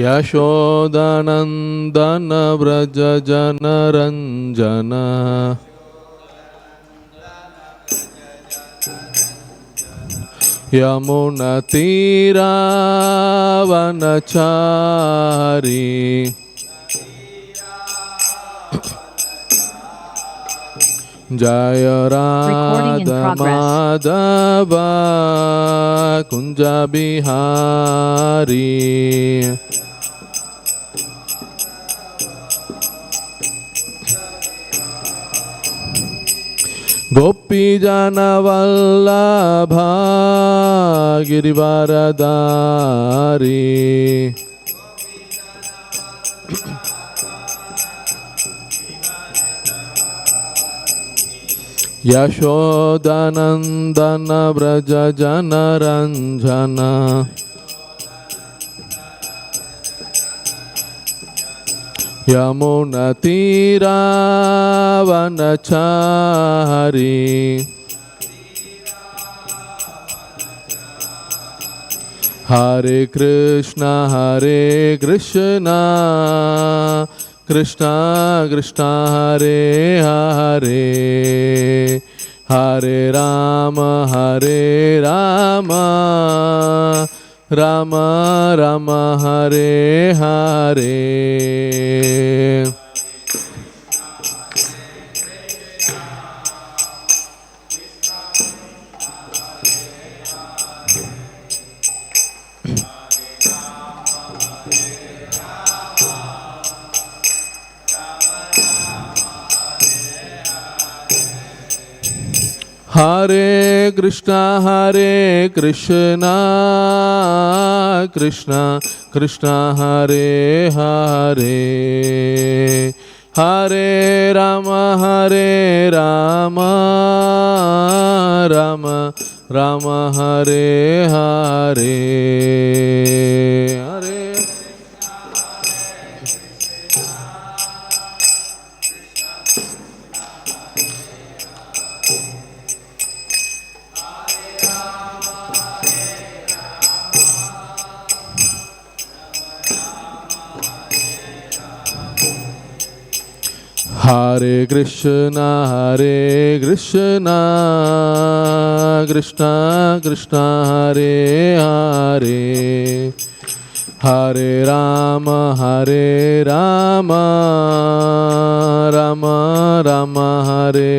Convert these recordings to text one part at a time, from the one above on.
यशोदानन्दन व्रज जनरञ्जन यमुनतीरावनचारी जय राधा माधव कुंज बिहारी गोपी जन वल्लभ गिरिवरधारी यशोदानन्दन व्रज जनरञ्जन यमुनतीरावनचारी हरे कृष्ण कृष्ण कृष्ण हरे हरे हरे राम राम राम हरे हरे हरे कृष्ण कृष्ण कृष्ण हरे हरे हरे राम राम राम हरे हरे हरे हरे कृष्ण कृष्ण कृष्ण हरे हरे हरे राम राम राम हरे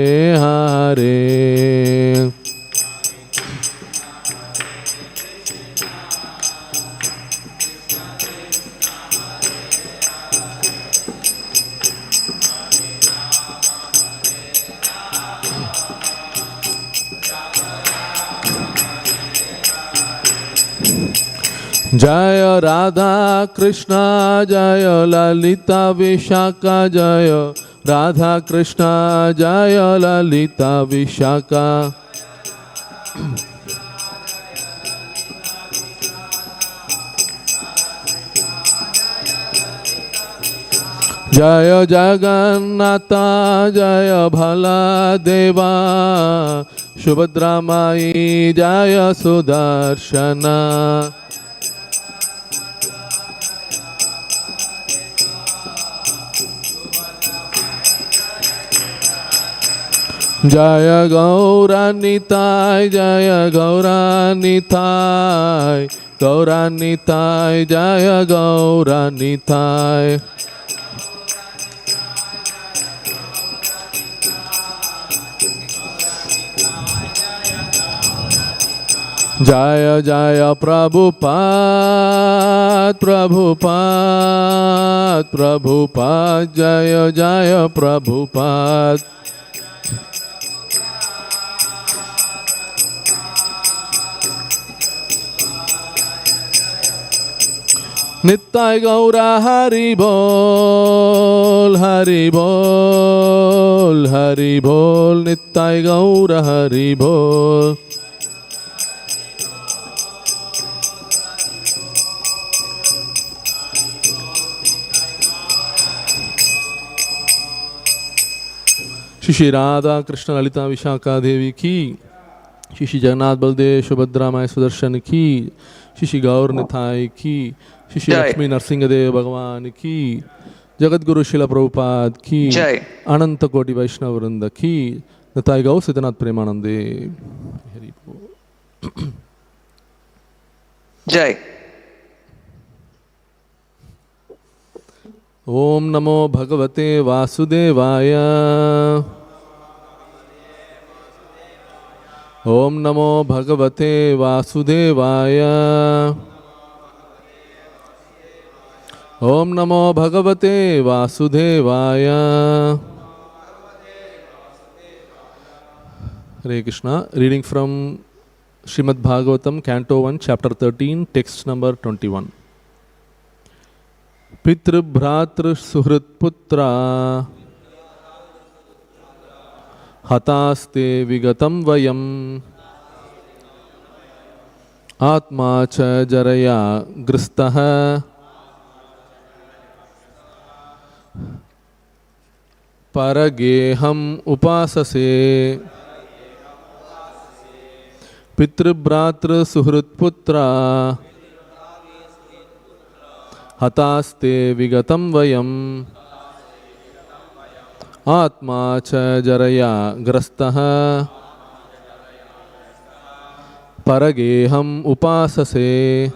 हरे जय राधा कृष्ण जय ललिता विशाखा जय राधा कृष्ण जय ललिता विशाखा जय जगन्नाथ जय भलदेवा सुभद्रा माई जय सुदर्शना जय गौरानिताय जय गौरानिताय गौरानिताय जय गौरानिताय जय जय प्रभुपाद प्रभुपाद प्रभुपाद जय जय प्रभुपाद नित्य गौरा हरि बोल हरि बोल हरि बोल नित्य गौरा हरि बोल श्री राधा कृष्ण ललिता विशाखा देवी की श्री श्री जगन्नाथ बलदेव सुभद्रा माय सुदर्शन की, श्री श्री गौर निताय की, श्री श्री लक्ष्मी नरसिंहदेव भगवान की, जगत गुरु शिला प्रभुपाद की, अनंत कोटि वैष्णव वृंद की, निताय गौ सिद्धनाथ प्रेमानंदे। जय। ओम नमो भगवते वासुदेवाय। ओम नमो भगवते वासुदेवाय। ओम नमो भगवते वासुदेवाय। Hare Krishna. Reading from Srimad Bhagavatam, Canto 1, Chapter 13, text number 21. pitṛ-bhrātṛ-suhṛt-putrā hatās vigatam vayam ātmā ca jarayā grastaḥ para-geham upāsase pitṛ-bhrātṛ-suhṛt-putrā hatās vigatam vayam ātmā ca jarayā grastaḥ para-geham upāsase.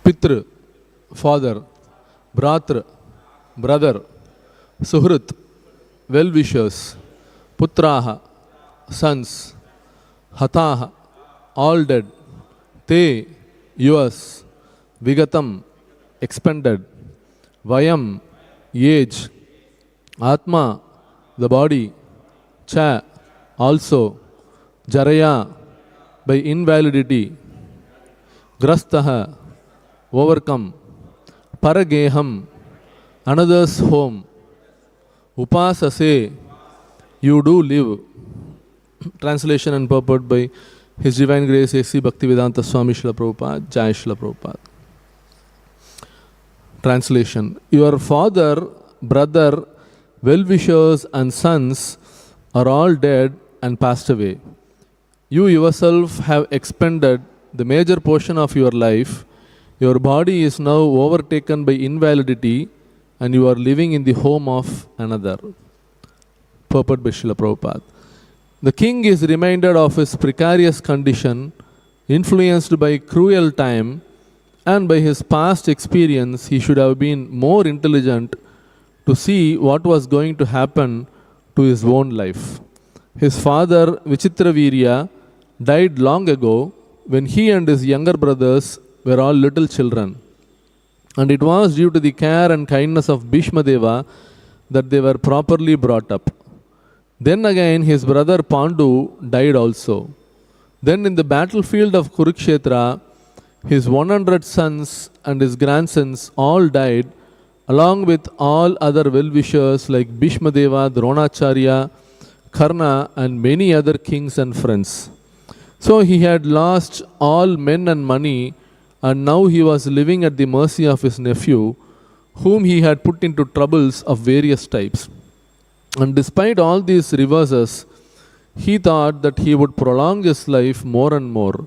Pitr, father, bhrātṛ, brother, suhṛt, well-wishers, putrāḥ, sons, hatāḥ, all dead, te, yours, vigatam, expended, vayam, age, ātmā, the body, cha, also, jarayā, by invalidity, grastaḥ, overcome, para-geham, another's home, upāsase, you do live. Translation and purport by His Divine Grace A.C. Bhaktivedanta Swami Srila Prabhupada, Jai Srila Prabhupada. Translation. Your father, brother, well-wishers and sons are all dead and passed away. You yourself have expended the major portion of your life. Your body is now overtaken by invalidity and you are living in the home of another. Purport by Srila Prabhupada. The king is reminded of his precarious condition, influenced by cruel time, and by his past experience. He should have been more intelligent to see what was going to happen to his own life. His father, Vicitravīrya, died long ago when he and his younger brothers were all little children. And it was due to the care and kindness of Bhīṣmadeva that they were properly brought up. Then again his brother Pāṇḍu died also. Then in the battlefield of Kurukṣetra, his 100 sons and his grandsons all died, along with all other well-wishers like Bhīṣmadeva, Droṇācārya, Karṇa, and many other kings and friends. So he had lost all men and money, and now he was living at the mercy of his nephew, whom he had put into troubles of various types. And despite all these reverses, he thought that he would prolong his life more and more.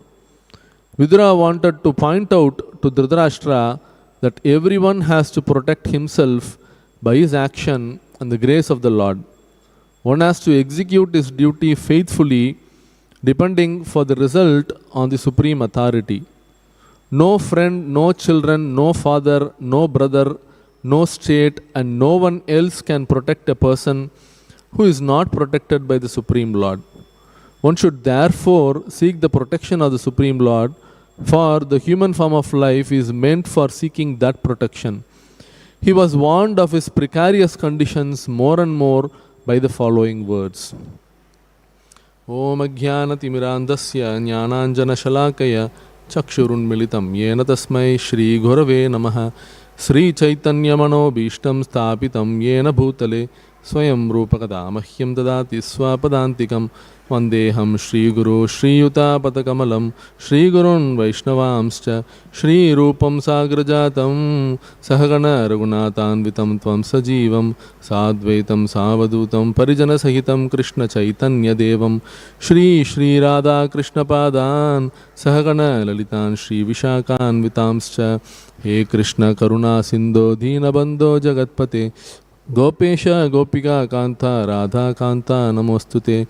Vidura wanted to point out to Dhṛtarāṣṭra that everyone has to protect himself by his action and the grace of the Lord. One has to execute his duty faithfully, depending for the result on the supreme authority. No friend, no children, no father, no brother, no state, and no one else can protect a person who is not protected by the Supreme Lord. One should therefore seek the protection of the Supreme Lord, for the human form of life is meant for seeking that protection. He was warned of his precarious conditions more and more by the following words. Om ajnanatimmirandasya jnananjanashalakaya chakshurunmilitam yena tasmai Shri Gurave Namaha Sri Chaitanya Manobhishtam Sthapitam yena bhutale Swayam Rupakada Mahyam Dadati Swapadantikam Vandeham Shri Guru Shri Yuta Patakamalam Shri Gurun Vaishnavamscha Shri Rupam Sagrajatam Sahagana Raghunathan Vitam Tvam Sajivam Sadvaitam Savadutam Parijana Sahitam Krishna Chaitanya Devam Shri Shri Radha Krishna Padan Sahagana Lalitan Shri Vishakan Vitamscha He Krishna Karuna Sindho Dina Bandho Jagatpate Gopesha Gopika Kanta Radha Kanta Namostute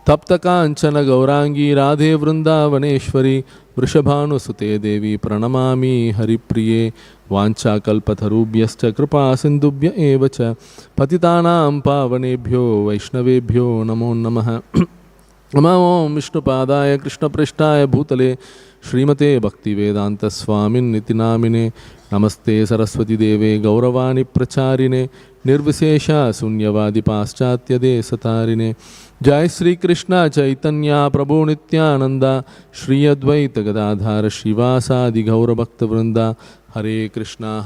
Tapta Kanchana Gaurangi Radhe Vrindavaneshwari Vrishabhanusute Devi Pranamami Haripriye Vancha Kalpatharubhyascha Kripa Sindubhya Evacha Patitanam Pavanebhyo Vaishnavebhyo Namo Namaha Namo Om Vishnupadaya Krishna Prishtaya Bhutale Srimate Bhaktivedanta Swamin Nitinamine Namaste Saraswati Deve Gauravani Pracharine Nirvisesha Sunyavadi Paschatya Desatarine Jai Sri Krishna Chaitanya Prabhu Nityananda Shri Advaita Gadadhara Shivasadi Gaura Bhakta Vrinda Hare Krishna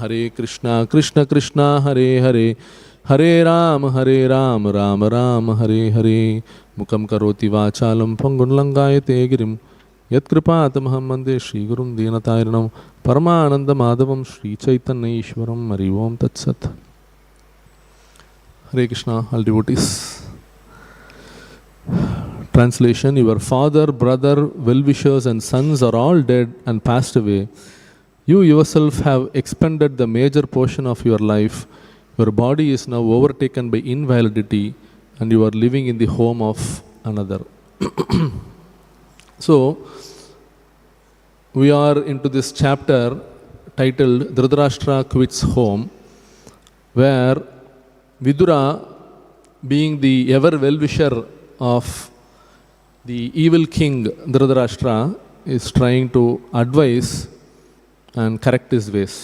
Krishna Krishna Hare Hare Hare Ram Ram Ram Hare Hare Mukam Karoti Vachalam Pangunlangayate Girim Yat Kripatamaham Mande Shri Gurum Dinatayaranam Paramananda Madhavam Shri Chaitanya Ishwaram Hari Om Tat Sat. Hare Krishna, all devotees. Translation: Your father, brother, well-wishers and sons are all dead and passed away. You yourself have expended the major portion of your life. Your body is now overtaken by invalidity and you are living in the home of another. So, we are into this chapter titled Dhṛtarāṣṭra Quits Home, where Vidura, being the ever well-wisher of the evil king Dhṛtarāṣṭra, is trying to advise and correct his ways.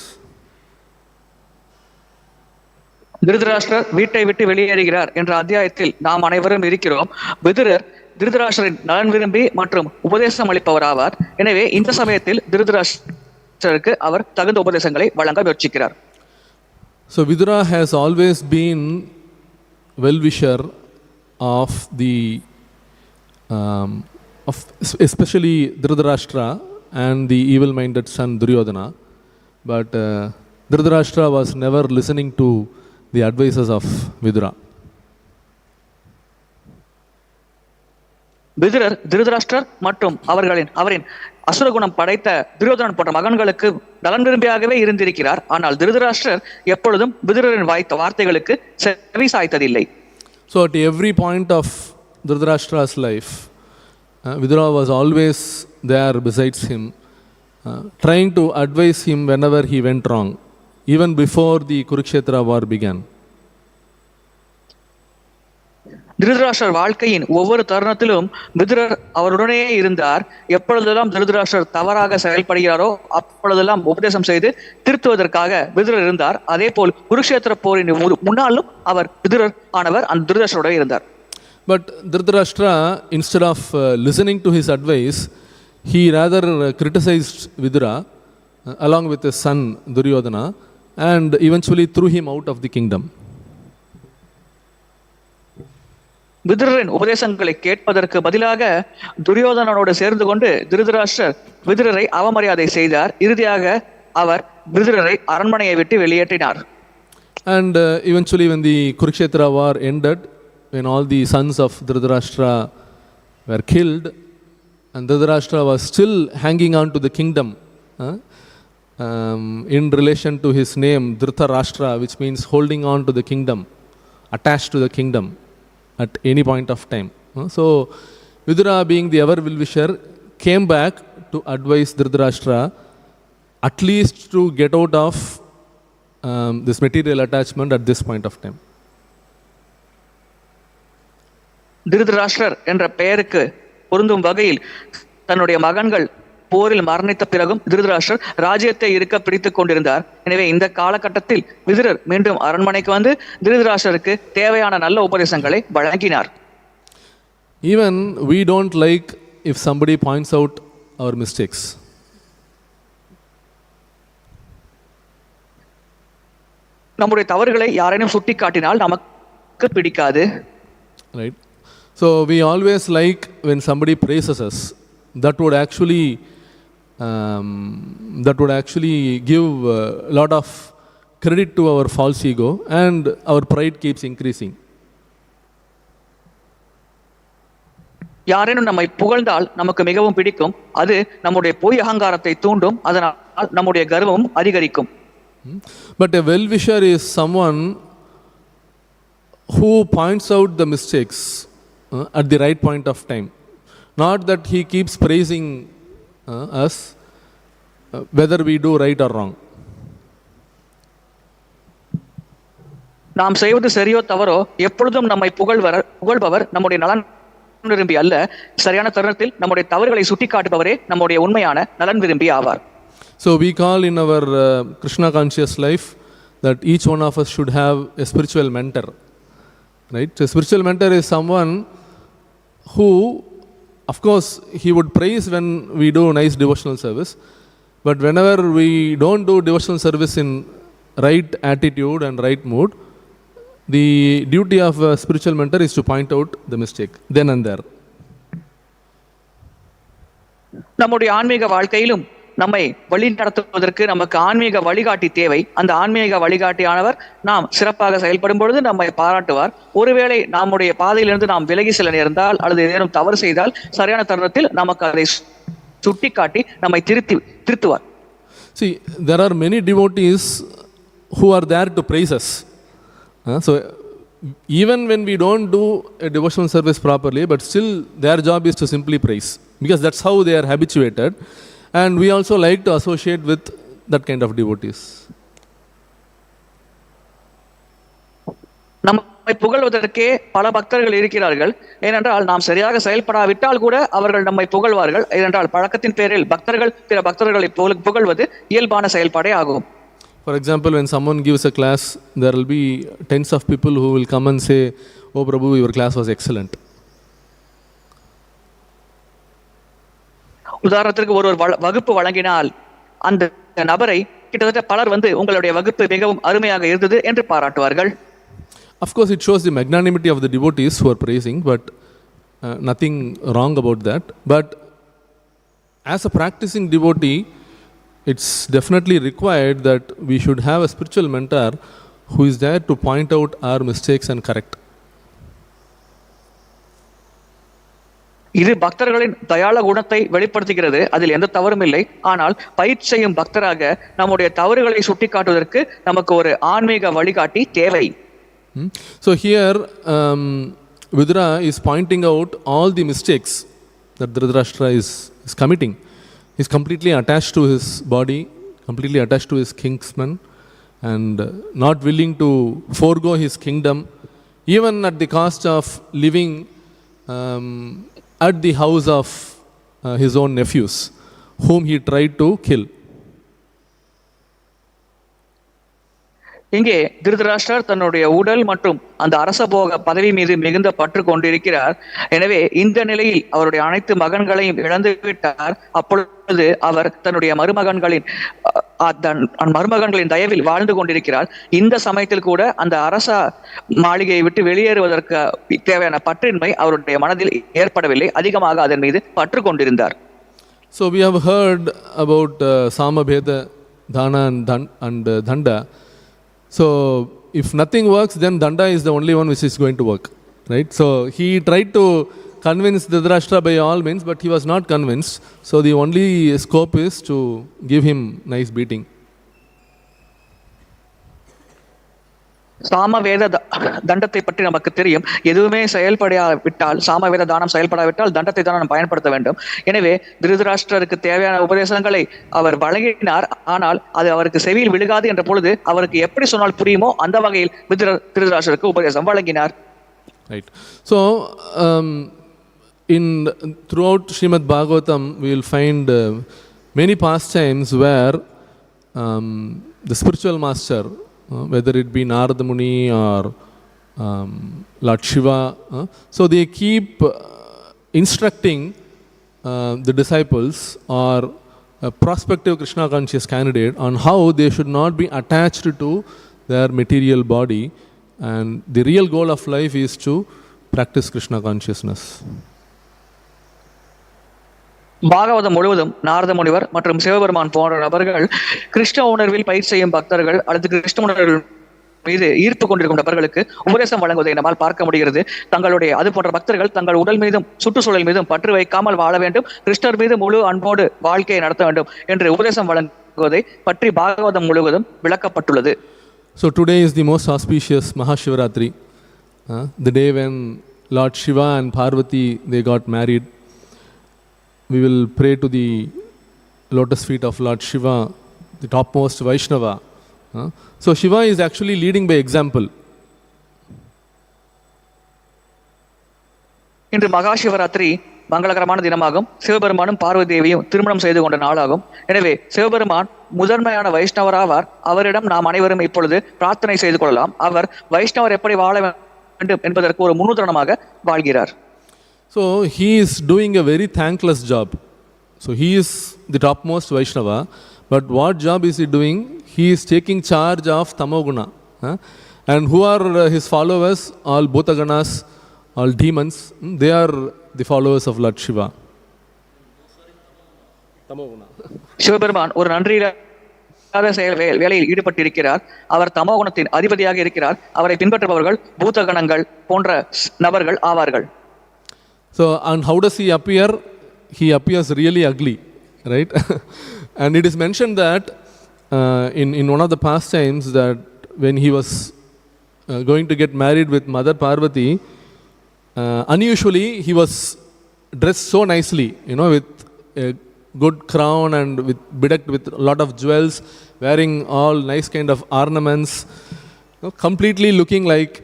Dhritarashtra வீட்டை விட்டு வெளியேறுகிறார் என்ற அத்தியாயத்தில் நாம் அனைவரும் இருக்கிறோம். விதுரர் திருதராஷ்டிரரின் நலன் விரும்பி மற்றும் உபதேசம் அளிப்பவர் ஆவார். எனவே இந்த சமயத்தில் திருதராஷ்டிரருக்கு அவர் தகுந்த உபதேசங்களை வழங்க முயற்சிக்கிறார். So Vidura has always been well-wisher of the especially Dhṛtarāṣṭra and the evil-minded son Duryodhana, but Dhṛtarāṣṭra was never listening to the advices of Vidura. விதுரர் திருதராஷ்டிரர் மற்றும் அவரின் அசுரகுணம் படைத்த துரியோதனன் போன்ற மகன்களுக்கு நலன் விரும்பியாகவே இருந்திருக்கிறார். ஆனால் திருதராஷ்டிரர் எப்பொழுதும் விதுரரின் வார்த்தைகளுக்கு செவி சாய்த்ததில்லை. So at every point of Dhṛtarāṣṭra's life, Vidura was always there besides him, trying to advise him whenever he went wrong, even before the Kurukṣetra war began. Dhritarashtra வாழ்க்கையின் ஒவ்வொரு தருணத்திலும் விதுரர் அவருடனே இருந்தார். எப்பொழுதெல்லாம் திருதராஷ்டிரர் தவறாக செயல்படுகிறாரோ அப்பொழுதெல்லாம் உபதேசம் செய்து திருத்துவதற்காக விதுரர் இருந்தார். அதே போல் குருக்ஷேத்திர போரின் முன்னாலும் அவர் விதுரர் ஆனவர் அந்த திருதராஷ்டிரரோட இருந்தார். But Dhṛtarāṣṭra, instead of listening to his advice, he rather criticized Vidura along with his son Duryodhana and eventually threw him out of the kingdom. விதுரரின் உபதேசங்களை கேட்பதற்கு பதிலாக துரியோதனனோடு சேர்ந்து கொண்டு திருதராஷ்டிரர் விதுரரை அவமரியாதை செய்தார். இறுதியாக அவர் விதுரரை அரண்மனையை விட்டு வெளியேற்றினார். And eventually when the Kurukṣetra war ended, when all the sons of Dhṛtarāṣṭra were killed and Dhṛtarāṣṭra was still hanging on to the kingdom in relation to his name Dhṛtarāṣṭra, which means holding on to the kingdom, attached to the kingdom at any point of time. So Vidura, being the ever well-wisher, came back to advise Dhṛtarāṣṭra at least to get out of this material attachment at this point of time. Dhritarashtra என்ற பெயருக்கு பொருந்தும் வகையில் தன்னுடைய மகன்கள் போரில் மரணித்த பிறகும் திருதராஷ்டிரர் ராஜ்யத்தை இருக்க பிடித்துக் கொண்டிருந்தார். எனவே இந்த காலகட்டத்தில் விதுரர் மீண்டும் அரண்மனைக்கு வந்து திருதராஷ்டிரருக்கு தேவையான நல்ல உபதேசங்களை வழங்கினார். Even we don't like if somebody points out our mistakes. நம்முடைய தவறுகளை யாரேனும் சுட்டி காட்டினால் நமக்கு பிடிக்காது. Right? So we always like when somebody praises us. That would actually give a lot of credit to our false ego and our pride keeps increasing. யாரேனும் நம்மை புகழ்ந்தால் நமக்கு மிகவும் பிடிக்கும். அது நம்முடைய பொய் அகங்காரத்தை தூண்டும். அதனால் நம்முடைய கர்வமும் அதிகரிக்கும். But a well-wisher is someone who points out the mistakes at the right point of time. Not that he keeps praising us whether we do right or wrong. நாம் செய்வது சரியோ தவறோ எப்பொழுதும் நம்மை புகழ்பவர் நம்முடைய நலன் விரும்பி அல்ல, சரியான தருணத்தில் நம்முடைய தவறுகளை சுட்டிக்காட்டுபவரே நம்முடைய உண்மையான நலன் விரும்பி ஆவார். So we call in our Krishna conscious life that each one of us should have a spiritual mentor. Right? So a spiritual mentor is someone who, of course, he would praise when we do nice devotional service, but whenever we don't do devotional service in right attitude and right mood, the duty of a spiritual mentor is to point out the mistake then and there. நம்முடைய ஆன்மீக வாழ்க்கையிலும் நம்மை வழி நடத்துவதற்கு நமக்கு ஆன்மீக வழிகாட்டி தேவை. அந்த ஆன்மீக வழிகாட்டியானவர் நாம் சிறப்பாக செயல்படும் பொழுது நம்மை பாராட்டுவார். ஒருவேளை நம்முடைய பாதையிலிருந்து நாம் விலகி செல்ல நேர்ந்தால் அல்லது ஏதேனும் தவறு செய்தால் சரியான தருணத்தில் நமக்கு அதை சுட்டிக்காட்டி நம்மை திருத்துவார். See, there are many devotees who are there to praise us. So even when we don't do a devotional service properly, but still their job is to simply praise, because that's how they are habituated. And we also like to associate with that kind of devotees. நம்மை புகழ்வதற்கே பல பக்தர்கள் இருக்கிறார்கள். ஏனென்றால் நாம் சரியாக செயல்படாவிட்டால் கூட அவர்கள் நம்மை புகழ்வார்கள். ஏனென்றால் பழக்கத்தின் பேரில் பக்தர்கள் பிற பக்தர்களை புகழ்வது இயல்பான செயல்பாடே ஆகும். For example, when someone gives a class, there will be tens of people who will come and say, "Oh Prabhu, your class was excellent." உதாரணத்திற்கு ஒருவர் வகுப்பு வழங்கினால் அந்த நபரை கிட்டத்தட்ட பலர் வந்து உங்களுடைய வகுப்பு மிகவும் அருமையாக இருந்தது என்று பாராட்டுவார்கள். Of course, it shows the magnanimity of the devotees who are praising, but nothing wrong about that. But as a practicing devotee, it's definitely required that we should have a spiritual mentor who is there to point out our mistakes and correct. இது பக்தர்களின் தயாள குணத்தை வெளிப்படுத்துகிறது. அதில் எந்த தவறும் இல்லை. ஆனால் பயிற்சி செய்யும் பக்தராக நம்முடைய தவறுகளை சுட்டிக்காட்டுவதற்கு நமக்கு ஒரு ஆன்மீக வழிகாட்டி தேவை. So here Vidura is pointing out all the mistakes that Dhṛtarāṣṭra is committing. He is completely attached to his body, completely attached to his kinsman, and not willing to forego his kingdom even at the cost of living at the house of his own nephews, whom he tried to kill. இங்கே திருதராஷ்டிரர் தன்னுடைய உடல் மற்றும் அந்த அரச போக பதவி மீது மிகுந்த பற்று கொண்டிருக்கிறார். எனவே இந்த நிலையில் அவருடைய அனைத்து மகன்களையும் இழந்து விட்டார். அப்பொழுது அவர் தன்னுடைய மருமகன்களின் தயவில் வாழ்ந்து கொண்டிருக்கிறார். இந்த சமயத்தில் கூட அந்த அரச மாளிகையை விட்டு வெளியேறுவதற்கு தேவையான பற்றின்மை அவருடைய மனதில் ஏற்படவில்லை. அதிகமாக அதன் மீது பற்று கொண்டிருந்தார். So we have heard about Samabheda, Dhana and Danda. So if nothing works, then Danda is the only one which is going to work, right? So he tried to convince Dhṛtarāṣṭra by all means, but he was not convinced. So the only scope is to give him nice beating. Samaveda தண்டத்தை பற்றி நமக்கு தெரியும். எதுவுமே செயல்படாவிட்டால், சாமவேத தானம் செயல்படாவிட்டால் தண்டத்தை தான் நாம் பயன்படுத்த வேண்டும். எனவே திருதராஷ்டிரருக்கு தேவையான உபதேசங்களை அவர் வழங்கினார். ஆனால் அது அவருக்கு செவியில் விழுகாது என்ற பொழுது அவருக்கு எப்படி சொன்னால் புரியுமோ அந்த வகையில் திருதராஷ்டிரருக்கு உபதேசம் வழங்கினார். Right. So throughout Srimad Bhagavatam we will find many pastimes where the spiritual master, whether it be Narada Muni or Lord Shiva, so they keep instructing the disciples or a prospective Krishna conscious candidate on how they should not be attached to their material body, and the real goal of life is to practice Krishna consciousness. Bhagavatam முழுவதும் நாரத முனிவர் மற்றும் சிவபெருமான் போன்ற நபர்கள் கிருஷ்ண உணர்வில் பயிர் செய்யும் பக்தர்கள் அல்லது கிருஷ்ண உணர்வில் மீது ஈர்ப்பு கொண்டிருக்கும் நபர்களுக்கு உபதேசம் வழங்குவதை நம்மால் பார்க்க முடிகிறது. தங்களுடைய அது போன்ற பக்தர்கள் தங்கள் உடல் மீதும் சுற்றுச்சூழல் மீதும் பற்று வைக்காமல் வாழ வேண்டும், கிருஷ்ணர் மீது முழு அன்போடு வாழ்க்கையை நடத்த வேண்டும் என்று உபதேசம் வழங்குவதை பற்றி பாகவதம் முழுவதும் விளக்கப்பட்டுள்ளது. So today is the most auspicious Mahashivratri, the day when Lord Shiva and Parvati they got married. We will pray to the lotus feet of Lord Shiva, the topmost Vaishnava. So Shiva is actually leading by example. இன்று மகாசிவராத்திரி மங்களகரமான தினமாகும். சிவபெருமானும் பார்வதி தேவியும் திருமணம் செய்து கொண்ட நாளாகும். எனவே சிவபெருமான் முதன்மையான வைஷ்ணவராவார். அவரிடம் நாம் அனைவரும் இப்பொழுது பிரார்த்தனை செய்து கொள்ளலாம். அவர் வைஷ்ணவர் எப்படி வாழ வேண்டும் என்பதற்கு ஒரு முன்னுதாரணமாக வாழ்கிறார். So he is doing a very thankless job. So he is the topmost Vaishnava, but what job is he doing? He is taking charge of tamoguna. And who are his followers? All bhutaganas, all demons. They are the followers of Lord Shiva. Tamoguna. Sivaperuman ஒரு நன்றியில்லாத வேலையில் ஈடுபட்டிருக்கிறார். அவர் தமோகுணத்தின் அதிபதியாக இருக்கிறார். அவரை பின்பற்றுபவர்கள் பூதகணங்கள் போன்ற நபர்கள் ஆவார்கள். So, and how does he appear? He appears really ugly, right? And it is mentioned that in one of the pastimes that when he was going to get married with Mother Parvati, unusually he was dressed so nicely, with a good crown and bedecked with a lot of jewels, wearing all nice kind of ornaments, completely looking like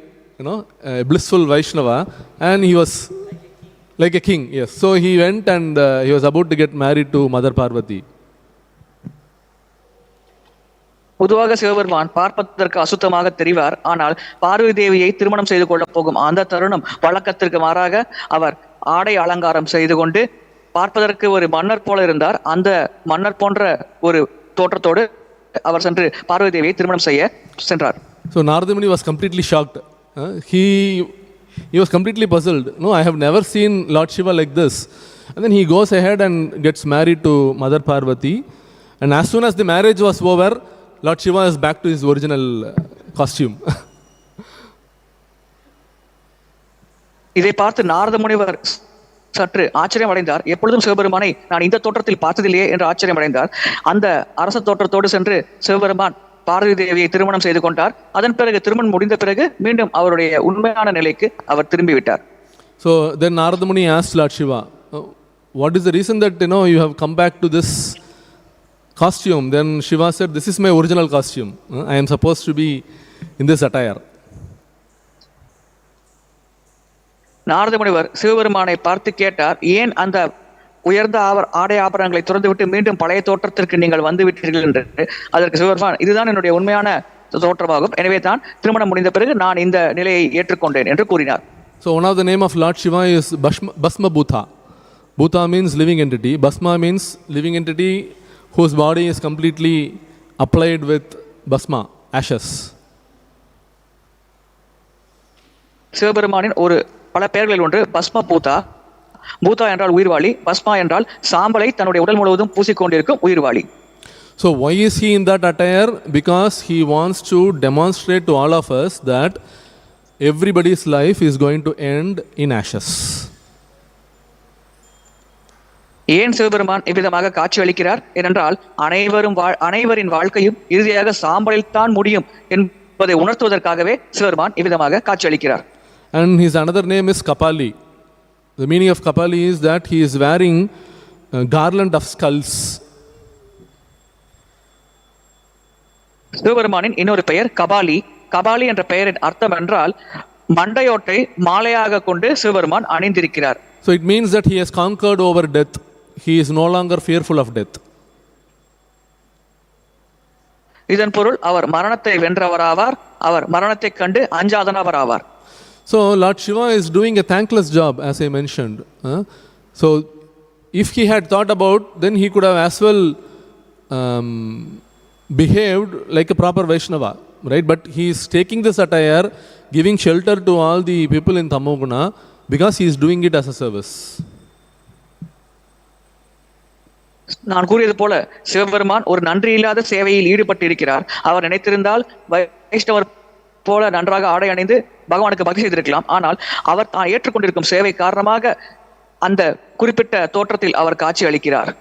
a blissful Vaishnava, and he was like a king, yes. So he went and he was about to get married to Mother Parvati. பொதுவாக சிவபெருமான் பார்ப்பதற்கு அசுத்தமாக தெரிவார். ஆனால் பார்வதி தேவியை திருமணம் செய்து கொள்ள போகும் அந்த தருணம் வழக்கத்திற்கு மாறாக அவர் ஆடை அலங்காரம் செய்து கொண்டு பார்ப்பதற்கு ஒரு மன்னர் போல இருந்தார். அந்த மன்னர் போன்ற ஒரு தோற்றத்தோடு அவர் சென்று பார்வதி தேவியை திருமணம் செய்ய சென்றார். So Narada Muni was completely shocked. He was completely puzzled. No, I have never seen Lord Shiva like this. And then he goes ahead and gets married to Mother Parvati. And as soon as the marriage was over, Lord Shiva is back to his original costume. இதை பார்த்து நாரத முனிவர் சற்று ஆச்சரியம் அடைந்தார். எப்பொழுதும் சிவபெருமானை நான் இந்த தோற்றத்தில் பார்த்ததில்லையே என்று ஆச்சரியம் அடைந்தார். அந்த அரச தோற்றத்தோடு சென்று சிவபெருமான் பார்வதி தேவியை திருமணம் செய்து கொண்டார். அதன் பிறகு திருமணம் முடிந்த பிறகு மீண்டும் அவருடைய உண்மையான நிலைக்கு அவர் திரும்பிவிட்டார். So then Narada Muni asked Lord Shiva, what is the reason that you have come back to this costume? Then Shiva said, this is my original costume. I am supposed to be in this attire. Narada முனிவர் சிவபெருமானை பார்த்து கேட்டார், ஏன் அந்த உயர்ந்த ஆடை ஆபரணங்களை துறந்துவிட்டு மீண்டும் பழைய தோற்றத்திற்கு நீங்கள் வந்து விட்டீர்கள் என்று. அதற்கு சிவபெருமான், இதுதான் என்னுடைய உண்மையான தோற்றமாகும், எனவே தான் திருமணம் முடிந்த பிறகு நான் இந்த நிலையை ஏற்றுக்கொண்டேன் என்று கூறினார். So one of the name of Lord Shiva is Bhīṣma. Bhuta means living entity. Bhasma means living entity whose body is completely applied with bhasma, ashes. சிவபெருமானின் ஒரு பல பெயர்களில் ஒன்று பஸ்ம பூதா. பூதா என்றால் உயிர்வாளி, பஸ்மா என்றால் சாம்பலை தன்னுடைய உடல் முழுவதும் பூசிக்கொண்டிருக்கும் உயிர்வாளி. So why is he in that attire? Because he wants to demonstrate to all of us that everybody's life is going to end in ashes. ஏன் சிவபெருமான் இவ்விதமாக காட்சி அளிக்கிறார் ஏனென்றால் அனைவரின் வாழ்க்கையும் இறுதியாக சாம்பலில் தான் முடியும் என்பதை உணர்த்துவதற்காகவே சிவபெருமான் இவ்விதமாக காட்சி அளிக்கிறார். And his another name is Kapali. The meaning of Kapali is that he is wearing a garland of skulls. சிவபெருமானின் இன்னொரு பெயர் கபாலி. கபாலி என்ற பெயரின் அர்த்தம் என்றால் மண்டையோட்டை மாலையாக கொண்டு Sivaperuman அணிந்திருக்கிறார். So it means that he has conquered over death. He is no longer fearful of death. இதன் பொருள் அவர் மரணத்தை வென்றவராவார், அவர் மரணத்தை கண்டு அஞ்சாதனவராவார். So Lord Shiva is doing a thankless job, as I mentioned. So if he had thought about, then he could have as well behaved like a proper Vaishnava, right? But he is taking this attire, giving shelter to all the people in Tamoguna because he is doing it as a service. நான் கூறியது போல சிவபெருமான் ஒரு நன்றி இல்லாத சேவையில் ஈடுபட்டு இருக்கிறார். அவர் நினைத்திருந்தால் வைஷ்ணவர் போல நன்றாக ஆடை அணிந்து பகவானுக்கு பக்தி செய்திருக்கலாம். ஆனால் அவர் தான் ஏற்றுக்கொண்டிருக்கும் சேவை காரணமாக அந்த குறிப்பிட்ட தோற்றத்தில் அவர் காட்சி அளிக்கிறார்.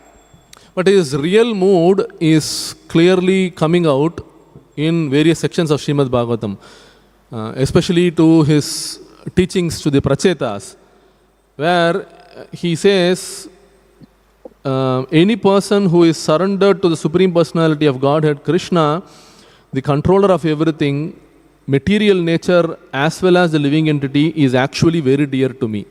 But his real mood is clearly coming out in various sections of Srimad Bhagavatam, especially to his teachings to the prachetas, where he says, any person who is surrendered to the Supreme Personality of Godhead, Krishna, the controller of everything, material nature as well as the living entity, is actually very dear to me.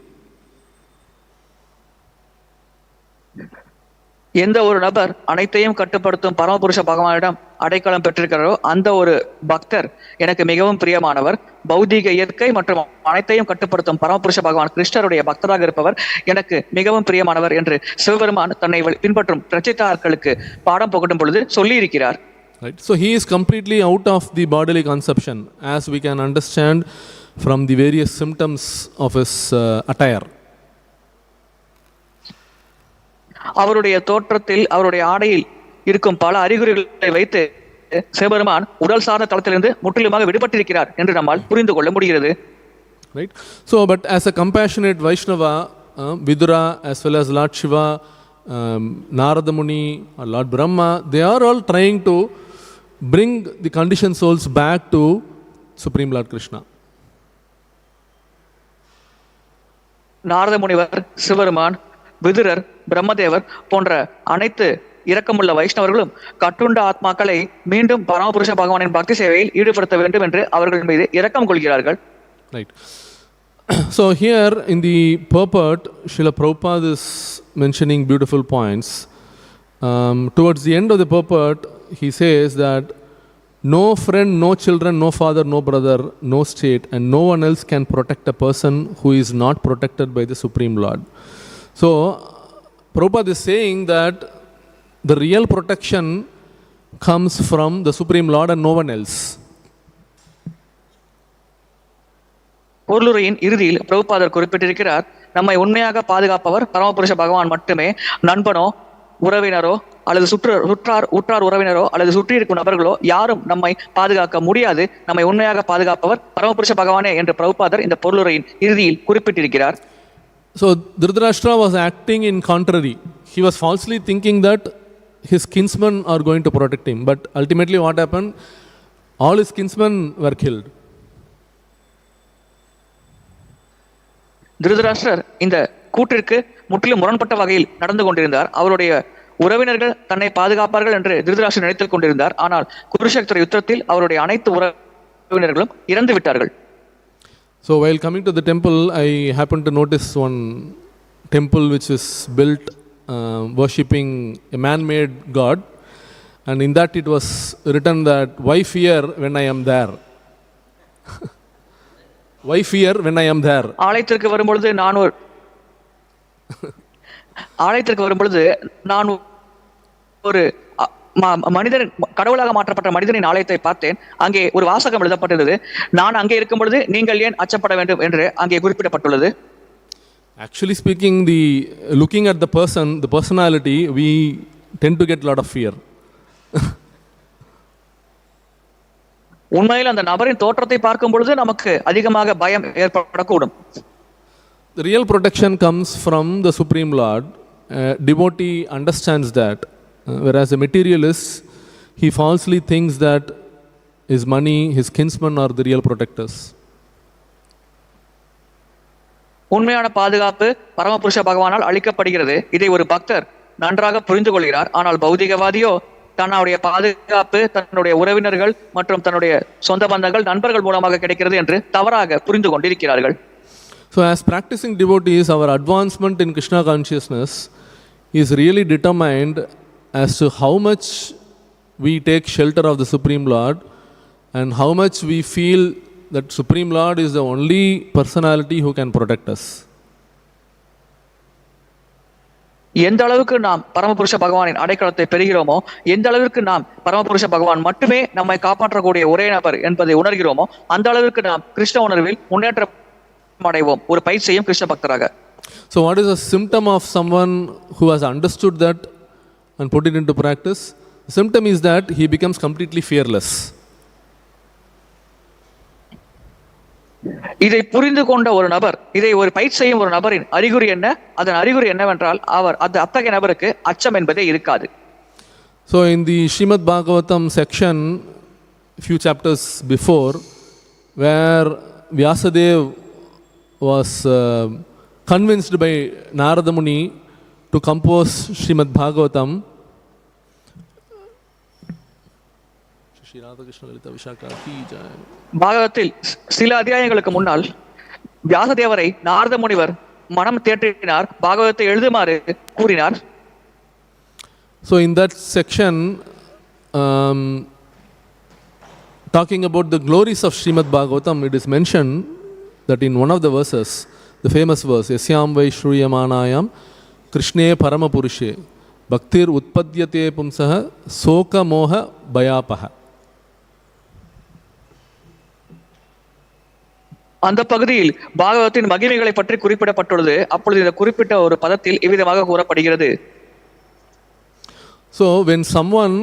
எந்த ஒரு நபர் அனைத்தையும் கட்டுப்படுத்தும் பரமபுருஷ பகவானிடம் அடைக்கலம் பெற்றிருக்கிறாரோ அந்த ஒரு பக்தர் எனக்கு மிகவும் பிரியமானவர். பௌதீக இயற்கை மற்றும் அனைத்தையும் கட்டுப்படுத்தும் பரமபுருஷ பகவான் கிருஷ்ணருடைய பக்தராக இருப்பவர் எனக்கு மிகவும் பிரியமானவர் என்று சிவபெருமான் தன்னை பின்பற்றும் பிரச்சித்தார்களுக்கு பாடம் புகட்டும் பொழுது சொல்லி இருக்கிறார். Right. So he is completely out of the bodily conception, as we can understand from the various symptoms of his attire. அவருடைய தோற்றத்தில் அவருடைய ஆடையில் இருக்கும் பல அறிகுறிகளை வைத்து சிவபெருமான் உடல் சார்ந்த தளத்திலிருந்து முற்றிலுமாக விடுபட்டிருக்கிறார் என்று நம்மால் புரிந்து கொள்ள முடிகிறது. Right. So, but as a compassionate Vaishnava, Vidura as well as Lord Shiva, Narada Muni or Lord Brahma, they are all trying to bring the conditioned souls back to Supreme Lord Krishna. Narada முனிவர், சிவபெருமான், விதுரர், பிரம்மதேவர் போன்ற அனைத்து இரக்கமுள்ள வைஷ்ணவர்களும் கட்டுண்ட ஆத்மாக்களை மீண்டும் பரமபுருஷ பகவானின் பக்தி சேவையில் ஈடுபடுத்த வேண்டும் என்று அவர்கள் மீது இரக்கம் கொள்கிறார்கள். Right. So here in the purport, Srila Prabhupada is mentioning beautiful points. Towards the end of the purport, he says that no friend, no children, no father, no brother, no state, and no one else can protect a person who is not protected by the Supreme Lord. So, Prabhupada is saying that the real protection comes from the Supreme Lord and no one else. பொருளுரையின் இறுதியில் பிரபுபாதர் குறிப்பிட்டிருக்கிறார், நம்மை உண்மையாக பாதுகாப்பவர் பரமபுருஷ பகவான் மட்டுமே. நண்பனோ உறவினரோ அல்லது உற்றார் உறவினரோ அல்லது சுற்றி இருக்கும் நபர்களோ யாரும் நம்மை பாதுகாக்க முடியாது. நம்மை உண்மையாக பாதுகாப்பவர் பரமபுருஷ பகவானே என்று பிரபுபாதர் இந்த பொருளுரையின் இறுதியில் குறிப்பிட்டிருக்கிறார். So Dhṛtarāṣṭra was acting in contrary. He was falsely thinking that his kinsmen are going to protect him. But ultimately what happened? All his kinsmen were killed. Dhritarashtra இந்த கூற்றிற்கு முற்றிலும் முரண்பட்ட வகையில் நடந்து கொண்டிருந்தார். அவருடைய உறவினர்கள் தன்னை பாதுகாப்பார்கள் என்று திருதராஷ்டிரர் நினைத்துக் கொண்டிருந்தார். ஆனால் குருஷேத்திர யுத்தத்தில் அவருடைய அனைத்து உறவினர்களும் இறந்து விட்டார்கள். So while coming to the temple, I happened to notice one temple which is built worshipping a man-made god, and in that it was written that, why fear when I am there? Why fear when I am there? ஆலயத்திற்கு வரும்பொழுது நான் ஒரு மனிதன், கடவுளாக மாற்றப்பட்ட மனிதனின் ஆலயத்தை பார்த்தேன். அங்கே ஒரு வாசகம் எழுதப்பட்டிருந்தது, நான் அங்கே இருக்கும் பொழுது நீங்கள் ஏன் அச்சப்பட வேண்டும் என்று அங்கே குறிப்பிடப்பட்டுள்ளது. Actually speaking, looking at the person, the personality, we tend to get a lot of fear. உண்மையில் அந்த நபரின் தோற்றத்தை பார்க்கும் பொழுது நமக்கு அதிகமாக பயம் ஏற்படக்கூடும். The real protection comes from the Supreme Lord. Devotee understands that, whereas a materialist, he falsely thinks that his money, his kinsmen are the real protectors. உண்மையான பாதுகாப்பு பரமபுருஷ பகவானால் அளிக்கப்படுகிறது. இதை ஒரு பக்தர் நன்றாக புரிந்து கொள்கிறார். ஆனால் பௌதிகவாதியோ தன்னுடைய பாதுகாப்பு தன்னுடைய உறவினர்கள் மற்றும் தன்னுடைய சொந்த பந்தங்கள், நண்பர்கள் மூலமாக கிடைக்கிறது என்று தவறாக புரிந்து கொண்டிருக்கிறார்கள். So as practicing devotees, our advancement in Krishna consciousness is really determined as to how much we take shelter of the Supreme Lord and how much we feel that Supreme Lord is the only personality who can protect us. எந்த அளவுக்கு நாம் பரமபுருஷ பகவானின் அடைக்கலத்தை பெறுகிறோமோ, எந்த அளவிற்கு நாம் பரமபுருஷ பகவான் மட்டுமே நம்மை காப்பாற்றக்கூடிய ஒரே நபர் என்பதை உணர்கிறோமோ, அந்த அளவிற்கு நாம் கிருஷ்ண உணர்வில் முன்னேற்றம் அடைவோம், ஒரு பயிற்சியும் Krishna பக்தராக. So what is a symptom of someone who has understood that and put it into practice? The symptom is that he becomes completely fearless. இதை புரிந்து கொண்ட ஒரு நபர், இதை ஒரு பயிற்சி செய்யும் ஒரு நபரின் அறிகுறி என்ன? அதன் அறிகுறி என்னவென்றால் அத்தகைய நபருக்கு அச்சம் என்பதே இருக்காது. So in the Srimad Bhagavatam section, few chapters before, where Vyasadeva was convinced by Narada Muni to compose Srimad Bhagavatam, பாகவத்தில் சில அத்தியாயங்களுக்கு முன்னால் வியாசதேவரை நாரத முனிவர் மனம் தேற்றினார், பாகவத்தை எழுதுமாறு கூறினார். So in that section, talking about the glories of Srimad Bhagavatam, it is mentioned that in one of the verses, the famous verse, Yasyam vai shrūyamanayam Krishne paramapurushe bhaktir utpadyate pumsaha soka moha bhayapaha. அந்த பகுதியில் பாகவத்தின் மகிமைகளை பற்றி குறிப்பிடப்பட்டுள்ளது. அப்பொழுது இந்த குறிப்பிட்ட ஒரு பதத்தில் இவ்விதமாக கூறப்படுகிறது. So when someone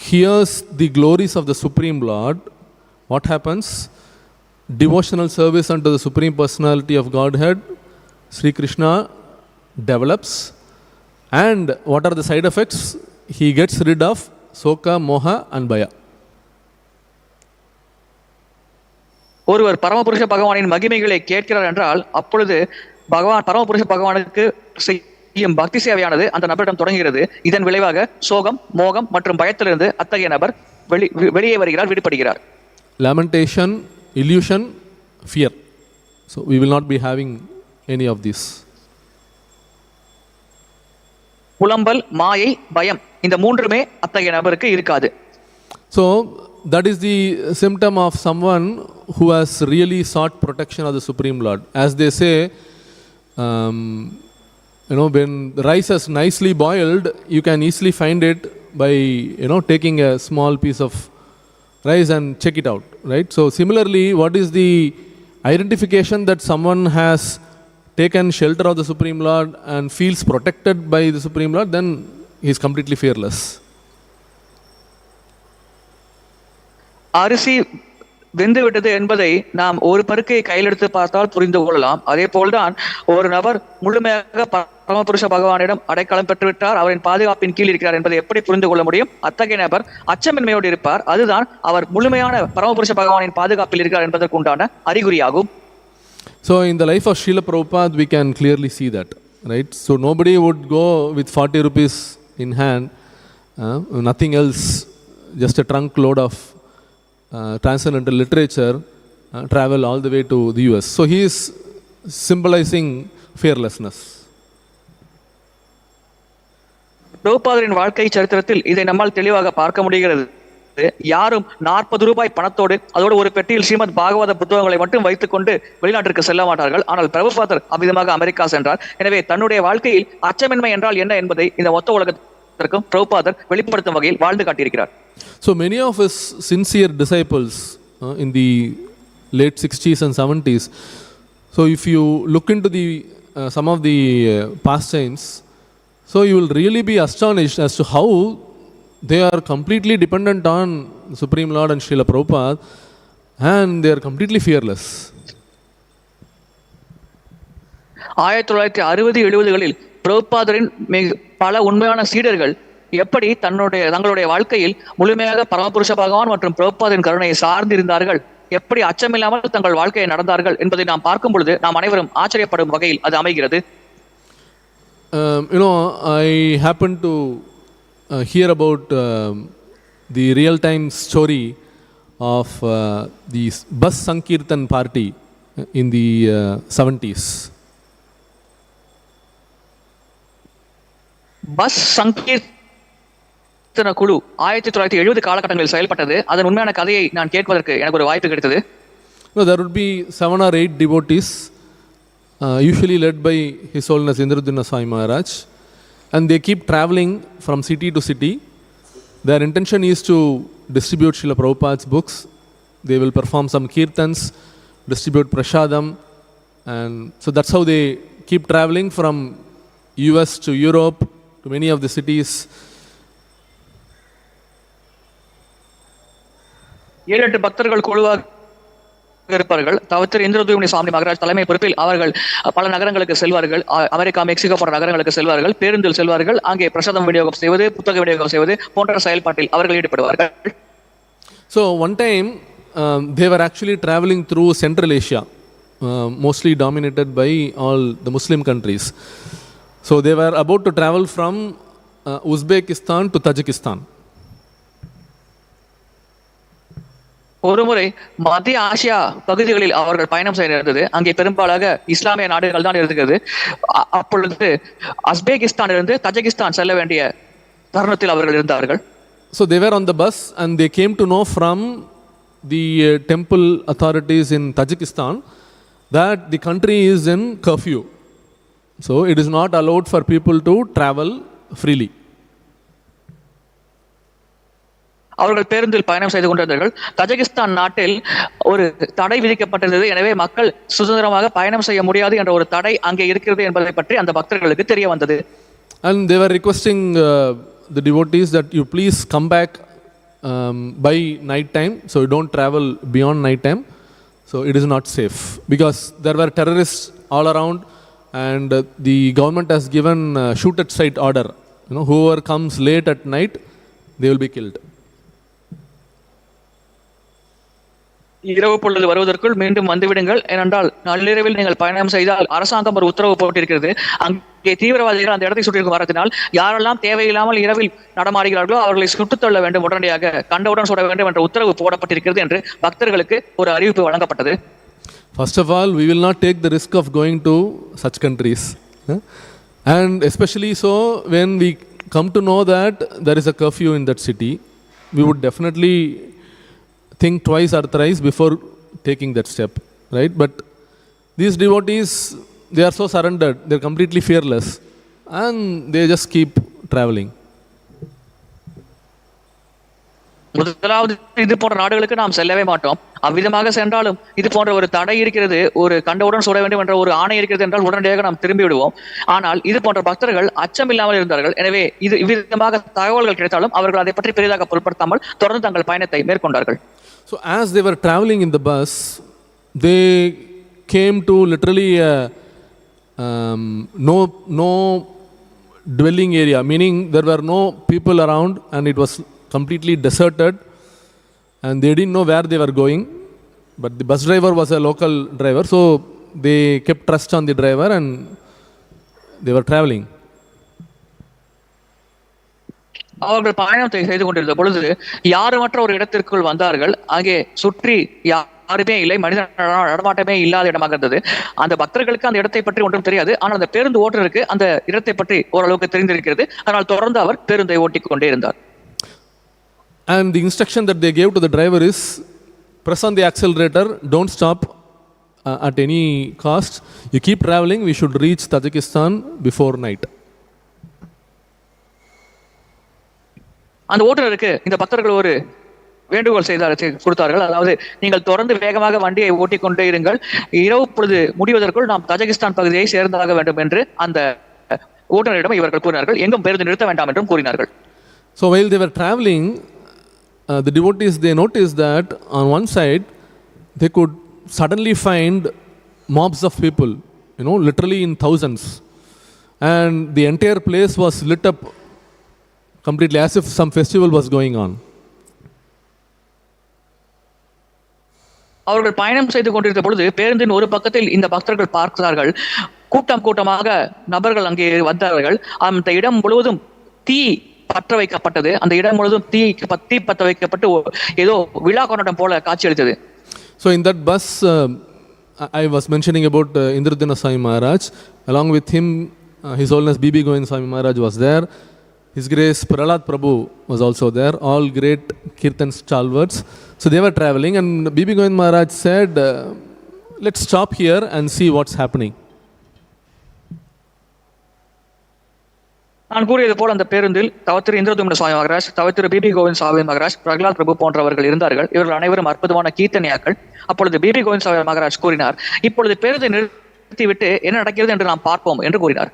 hears the glories of the Supreme Lord, what happens? Devotional service unto the Supreme Personality of Godhead, Sri Krishna, develops. And what are the side effects? He gets rid of Soka, Moha and Bhaya. ஒருவர் பரமபுருஷ பகவானின் மகிமைகளை கேட்கிறார் என்றால், அப்பொழுது பரமபுருஷ பகவானுக்கு செய்யும் பக்தி சேவையானது அந்த நபரிடம் தொடங்குகிறது. இதன் விளைவாக சோகம், மோகம் மற்றும் பயத்திலிருந்து அத்தகைய நபர் வெளியே வருகிறார், விடுபடுகிறார். Lamentation, illusion, fear. So we will not be having any of this. புலம்பல், மாயை, பயம், இந்த மூன்றுமே அத்தகைய நபருக்கு இருக்காது. So that is the symptom of someone who has really sought protection of the Supreme Lord. As they say, when the rice is nicely boiled, you can easily find it by taking a small piece of rice and check it out, right? So similarly, what is the identification that someone has taken shelter of the Supreme Lord and feels protected by the Supreme Lord? Then he is completely fearless. அரிசி வெந்து விட்டது என்பதை நாம் ஒரு பருக்கையை கையில் எடுத்து பார்த்தால் புரிந்து கொள்ளலாம். அதே போல்தான் ஒரு நபர் முழுமையாக பரமபுருஷ பகவானிடம் அடைக்கலம் பெற்றுவிட்டார், அவரின் பாதுகாப்பின் கீழ் இருக்கிறார் என்பதை எப்படி புரிந்து கொள்ள முடியும்? அத்தகைய நபர் அச்சமின்மையோடு இருப்பார். அதுதான் அவர் முழுமையான பரமபுருஷ பகவானின் பாதுகாப்பில் இருக்கிறார் என்பதற்கு உண்டான அறிகுறியாகும். So in the life of Srila Prabhupada, we can clearly see that, right? So nobody would go with 40 rupees in hand, nothing else, just a trunk load of transcendental literature, travel all the way to the US. So he is symbolizing fearlessness. பிரபுபாதரின் வாழ்க்கை சரித்திரத்தில் இதை நம்மால் தெளிவாக பார்க்க முடிகிறது. யாரும் 40 ரூபாய் பணத்தோடு அதோடு ஒரு பெட்டியில் ஸ்ரீமத் பாகவத புத்தகங்களை மட்டும் வைத்துக் கொண்டு வெளிநாட்டிற்கு செல்ல மாட்டார்கள். ஆனால் பிரபுபாதர் அவ்விதமாக அமெரிக்கா சென்றார். எனவே தன்னுடைய வாழ்க்கையில் அச்சமின்மை என்றால் என்ன என்பதை இந்த மொத்த உலகத்திற்கும் பிரபுபாதர் வெளிப்படுத்தும் வகையில் வாழ்ந்து காட்டியிருக்கிறார். So many of his sincere disciples in the late 60s and 70s, so if you look into the some of the pastimes, so you will really be astonished as to how they are completely dependent on Supreme Lord and Srila Prabhupada, and they are completely fearless. 1960-70களில் பிரபுபாதரின் பல உண்மையான சீடர்கள் எப்படி தங்களுடைய வாழ்க்கையில் முழுமையாக பரமபுருஷ பகவான் மற்றும் பிரபுபாதரின் கருணையை சார்ந்திருந்தார்கள், எப்படி அச்சமில்லாமல் தங்கள் வாழ்க்கையை நடந்தார்கள் என்பதை நாம் பார்க்கும் பொழுது நாம் அனைவரும் ஆச்சரியப்படும் வகையில் அது அமைகிறது. I happen to hear about the real-time story of the bus sankirtan party in the 70s. பஸ் சங்கீர்த்தன குழு 1970 காலகட்டங்களில் செயல்பட்டது. அதன் உண்மையான கதையை நான் கேட்பதற்கு எனக்கு ஒரு வாய்ப்பு கிடைத்தது. There would be 7 or 8 devotees, usually led by His Holiness Indradhuna Swami Maharaj, and they keep traveling from city to city. Their intention is to distribute Srila Prabhupada's books. They will perform some kirtans, distribute prasadam, and so that's how they keep traveling from US to Europe to many of the cities. 7-8 பக்தர்கள் குழுவாக இருப்பார்கள். தவிர இந்திரதூமணி சுவாமி மகாராஜ் தலைமை பொறுப்பில் அவர்கள் பல நகரங்களுக்கு செல்வார்கள். அமெரிக்கா, மெக்சிகோ போன்ற நகரங்களுக்கு செல்வார்கள். பேருந்தில் செல்வார்கள். அங்கே பிரசாதம் விநியோகம் செய்வது, புத்தக விநியோகம் செய்வது போன்ற செயல்பாட்டில் அவர்கள் ஈடுபடுவார்கள். So one time they were actually traveling through Central Asia, mostly dominated by all the Muslim countries. So they were about to travel from Uzbekistan to Tajikistan. ஒருமுறை மத்திய ஆசியா பகுதிகளில் அவர்கள் பயணம் செய்ய இருந்தது. அங்கே பெரும்பாலாக இஸ்லாமிய நாடுகள் தான் இருக்கிறது. அப்பொழுது உஸ்பெகிஸ்தானிலிருந்து தஜிகிஸ்தான் செல்ல வேண்டிய தருணத்தில் அவர்கள் இருந்தார்கள். So they were on the bus and they came to know from the temple authorities in Tajikistan that the country is in curfew. So it is not allowed for people to travel freely. அவர்கள் பேருந்தில் பயணம் செய்து கொண்டிருந்தார்கள். Tajikistan நாட்டில் ஒரு தடை விதிக்கப்பட்டிருந்தது. எனவே மக்கள் சுதந்திரமாக பயணம் செய்ய முடியாது என்ற ஒரு தடை அங்கே இருக்கிறது என்பதை பற்றி அந்த பக்தர்களுக்கு தெரிய வந்தது. And they were requesting the devotees that you please come back by night time, so you don't travel beyond night time. So it is not safe because there were terrorists all around, and the government has given shoot at sight order. Whoever comes late at night, they will be killed. இரவு பொழுது வருவதற்குள் மீண்டும் வந்துவிடுங்கள், ஏனென்றால் நள்ளிரவில் நீங்கள் பயணம் செய்தால் அரசாங்கம் ஒரு உத்தரவு போட்டிருக்கிறது. அங்கே தீவிரவாதிகள் அந்த இடத்தை சுற்றிருக்கும் வரத்தினால் யாரெல்லாம் தேவையில்லாமல் இரவில் நடமாடுகிறார்களோ அவர்களை சுட்டுத்தள்ள வேண்டும், உடனடியாக கண்டவுடன் சுட வேண்டும் என்ற உத்தரவு போடப்பட்டிருக்கிறது என்று பக்தர்களுக்கு ஒரு அறிவிப்பு வழங்கப்பட்டது. First of all, we will not take the risk of going to such countries, and especially so when we come to know that there is a curfew in that city, we would definitely think twice or thrice before taking that step, right? But these devotees, they are so surrendered, they are completely fearless, and they just keep traveling. முதலாவது இது போன்ற நாடுகளுக்கு நாம் செல்லவே மாட்டோம். அவ்விதமாக சென்றாலும் இது போன்ற ஒரு தடை இருக்கிறது, ஒரு கண்டவுடன் சுட வேண்டும் என்ற ஒரு ஆணை இருக்கிறது என்றால் உடனடியாக நாம் திரும்பி விடுவோம். ஆனால் இது போன்ற பக்தர்கள் அச்சம் இல்லாமல் இருந்தார்கள். எனவே இது இவ்விதமாக தகவல்கள் கிடைத்தாலும் அவர்கள் அதை பற்றி பெரிதாக பொருட்படுத்தாமல் தொடர்ந்து தங்கள் பயணத்தை மேற்கொண்டார்கள். So as they were traveling in the bus, they came to literally no dwelling area, meaning there were no people around and it was completely deserted, and they didn't know where they were going. But the bus driver was a local driver, so they kept trust on the driver and they were traveling. அவர்கள் பயணத்தை செய்து கொண்டிருந்த பொழுது யாருமற்ற ஒரு இடத்திற்குள் வந்தார்கள். அங்கே சுற்றி யாருமே இல்லை, மனித நடமாட்டமே இல்லாத இடமாக இருந்தது. அந்த பக்தர்களுக்கு அந்த இடத்தை பற்றி ஒன்றும் தெரியாது. ஆனால் அந்த பேருந்து ஓட்டுநருக்கு அந்த இடத்தை பற்றி ஓரளவுக்கு தெரிந்திருக்கிறது. அதனால் தொடர்ந்து அவர் பேருந்தை ஓட்டிக் கொண்டே இருந்தார். And the instruction that they gave to the driver is press on the accelerator, don't stop at any cost. You keep traveling, we should reach Tajikistan before night. அந்த ஓட்டுநருக்கு இந்த பக்தர்கள் ஒரு வேண்டுகோள் கொடுத்தார்கள். அதாவது, நீங்கள் தொடர்ந்து வேகமாக வண்டியை ஓட்டிக்கொண்டே இருங்கள், இரவு பொழுது முடிவதற்குள் நாம் தஜகிஸ்தான் பகுதியை சேர்ந்தாக வேண்டும் என்று அந்த ஓட்டுநரிடம் இவர்கள் கூறினார்கள். எங்கும் பேருந்து நிறுத்த வேண்டாம் என்றும் கூறினார்கள். So while they were traveling, the devotees, they noticed that on one side they could suddenly find mobs of people, literally in thousands, and the entire place was lit up completely as if some festival was going on. அவர்கள் பயணம் செய்து கொண்டிருந்த பொழுது பேருந்தின் ஒரு பக்கத்தில் இந்த பக்தர்கள் பார்க்கிறார்கள், கூட்டம் கூட்டமாக நபர்கள் அங்கே வந்தார்கள். அந்த இடம் முழுவதும் தீ பற்ற வைக்கப்பட்டது. அந்த இடம் முழுவதும் தீ பற்ற வைக்கப்பட்டு ஏதோ விழா கொண்டாட்டம் போல காட்சியளித்தது. So in that bus, I was mentioning about Indradina Swami Maharaj. Along with him, His Holiness B.B. Govind Swami Maharaj was there. His Grace Prahlad Prabhu was also there. All great Kirtan stalwarts. So they were traveling, and B.B. Govind Maharaj said, let's stop here and see what's happening. நான் கூறியது போல் அந்த பேருந்தில் தவத்திரு இந்திரதும்ன சுவாமி மகாராஜ், தவத்திரு BP Kovind சுவாமி மகாராஜ், பிரகலாத் பிரபு போன்றவர்கள் இருந்தார்கள். இவர்கள் அனைவரும் அற்புதமான கீர்த்தனையாக்கள். அப்பொழுது பிபி கோவிந்த் சுவாமி மகாராஜ் கூறினார், இப்பொழுது பேருந்தை நிறுத்திவிட்டு என்ன நடக்கிறது என்று நாம் பார்ப்போம் என்று கூறினார்.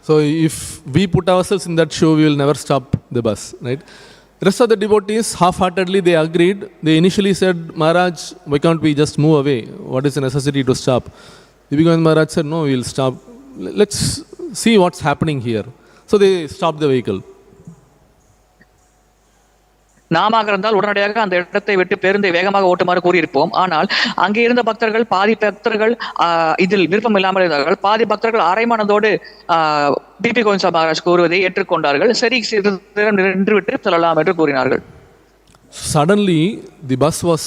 So if we put ourselves in that shoe, we will never stop the bus, right? The rest of the devotees half-heartedly they agreed. They initially said, Maharaj, why can't we just move away? What is the necessity to stop? Bibi Govind Maharaj said, no, we will stop. Let's see what's happening here. So they stopped the vehicle. நாம இருந்தால் உடனடியாக அந்த இடத்தை விட்டு பேருந்தை வேகமாக ஓட்டுமாறு கூறியிருப்போம். ஆனால் அங்கே இருந்த பக்தர்கள், பாதி பக்தர்கள் இதில் விருப்பம் இல்லாமல் இருந்தார்கள். பாதி பக்தர்கள் அரைமனதோடு பிபி கோவிந்த் மகாராஜ் கூறுவதை ஏற்றுக்கொண்டார்கள். சரி, நின்று விட்டு செல்லலாம் என்று கூறினார்கள். Suddenly the bus was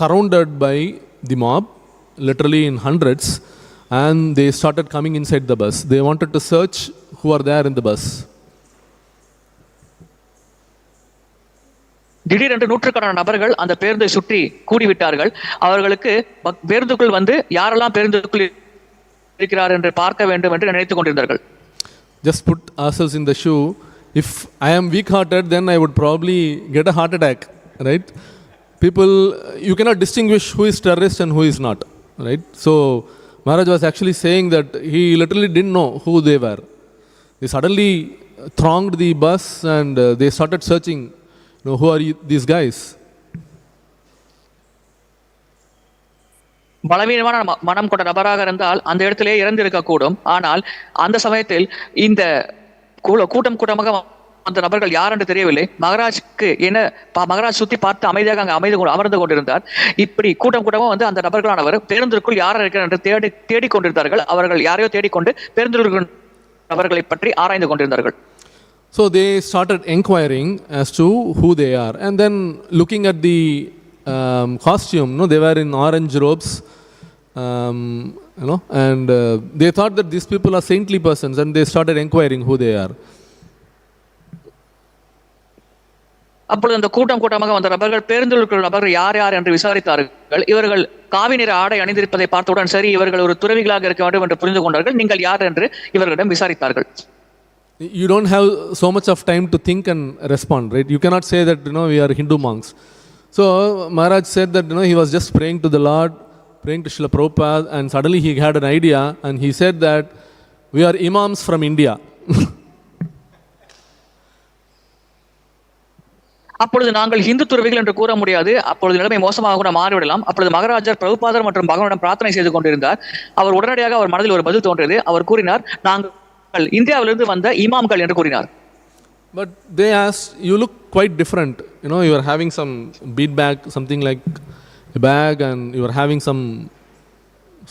surrounded by the mob, literally in hundreds, and they started coming inside the bus. They wanted to search who are there in the bus. திடீரென்று நூற்றுக்கணக்கான நபர்கள் அந்த பேருந்தை சுற்றி கூடிவிட்டார்கள். அவர்களுக்கு பேருந்துக்குள் வந்து யாரெல்லாம் பேருந்துக்குள் இருக்கிறார் என்று பார்க்க வேண்டும் என்று நினைத்துக் கொண்டிருந்தார்கள். Just put ourselves in the shoe. If I am weak-hearted, then I would probably get a heart attack, right? People, you cannot distinguish who is terrorist and who is not, right? So Maharaj was actually saying that he literally didn't know who they were. They suddenly thronged the bus and they started searching. Who are these guys? பலவீனமான மனம் கொண்ட நபராக இருந்தால் அந்த இடத்திலே இறந்திருக்க கூடும். ஆனால் அந்த சமயத்தில் இந்த கூட்டமாக அந்த நபர்கள் யார் என்று தெரியவில்லை. மகாராஜ்க்கு என்ன, மகாராஜ் சுத்தி பார்த்து அமைதியாக அங்கே அமர்ந்து கொண்டிருந்தார். இப்படி கூட்டமா வந்து அந்த நபர்களானவர் பேருந்திற்குள் யார் இருக்கிறார் என்று தேடிக்கொண்டிருந்தார்கள். அவர்கள் யாரையோ தேடிக்கொண்டு பேருந்திற்குள் நபர்களை பற்றி ஆராய்ந்து கொண்டிருந்தார்கள். So they started inquiring as to who they are, and then looking at the costume. They were in orange robes, and they thought that these people are saintly persons, and they started inquiring who they are. அப்பொழுது அந்த கூட்டமாக வந்த நபர்கள் பேருந்தில் இருக்கிற நபர்கள் யார் யார் என்று விசாரித்தார்கள். இவர்கள் காவி நிற ஆடை அணிந்திருப்பதை பார்த்தவுடன் சரி, இவர்கள் ஒரு துறவிகளாக இருக்க வேண்டும் என்று புரிந்து கொண்டார்கள். நீங்கள் யார் என்று இவர்களிடம் விசாரித்தார்கள். You don't have so much of time to think and respond, right? You cannot say that we are Hindu monks. So Maharaj said that he was just praying to the Lord, praying to Srila Prabhupada, and suddenly he had an idea and he said that we are imams from India. அப்பொழுது நாங்கள் இந்து துறவிகள் என்று கூற முடியாது. அப்பொழுது நிலைமை மோசமாக கூட மாறிவிடலாம். அப்பொழுது மகாராஜர் பிரபுபாதர் மற்றும் பகவானிடம் பிரார்த்தனை செய்து கொண்டிருந்தார். அவர் உடனடியாக அவர் மனதில் ஒரு பதில் தோன்றியது. அவர் கூறினார், நாங்கள் இந்தியாவிலிருந்து வந்த இமாம்கள் என்று கூறினார். But they asked, you look quite different. You are having some bead bag, something like a bag, and you are having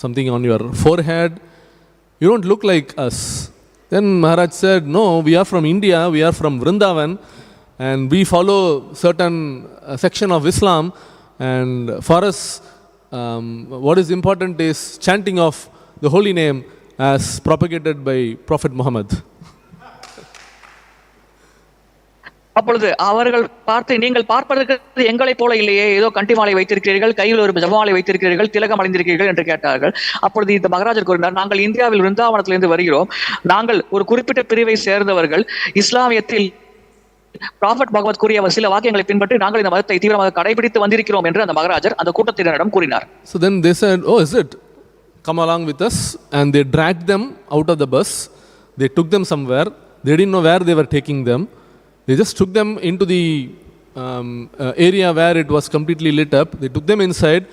something on your forehead. You don't look like us. Then Maharaj said, no, we are from India, we are from Vrindavan, and we follow certain section of Islam, And for us, what is important is chanting of the holy name as propagated by Prophet Muhammad. அப்பொழுது அவர்கள் பார்த்து, நீங்கள் பார்ப்பதற்கு எங்களைப் போல இல்லையே, ஏதோ கண்டிமாலை வைத்திருக்கிறீர்கள், கையில் ஒரு ஜபமாலை வைத்திருக்கிறீர்கள், திலகம் அடைந்திருக்கிறீர்கள் என்று கேட்டார்கள். அப்பொழுது இந்த மகாராஜர் கூறினார், நாங்கள் இந்தியாவில் விருந்தாவனத்திலிருந்து வருகிறோம், நாங்கள் ஒரு குறிப்பிட்ட பிரிவை சேர்ந்தவர்கள், இஸ்லாமியத்தில் ப்ராஃபட் முகமது கூறிய சில வாக்கியங்களை பின்பற்றி நாங்கள் இந்த மதத்தை தீவிரமாக கடைபிடித்து வந்திருக்கிறோம் என்று அந்த மகாராஜர் அந்த கூட்டத்தினரிடம் கூறினார். So then they said, oh, is it? Come along with us. And they dragged them out of the bus. They took them somewhere. They didn't know where they were taking them. They just took them into the area where it was completely lit up. They took them inside,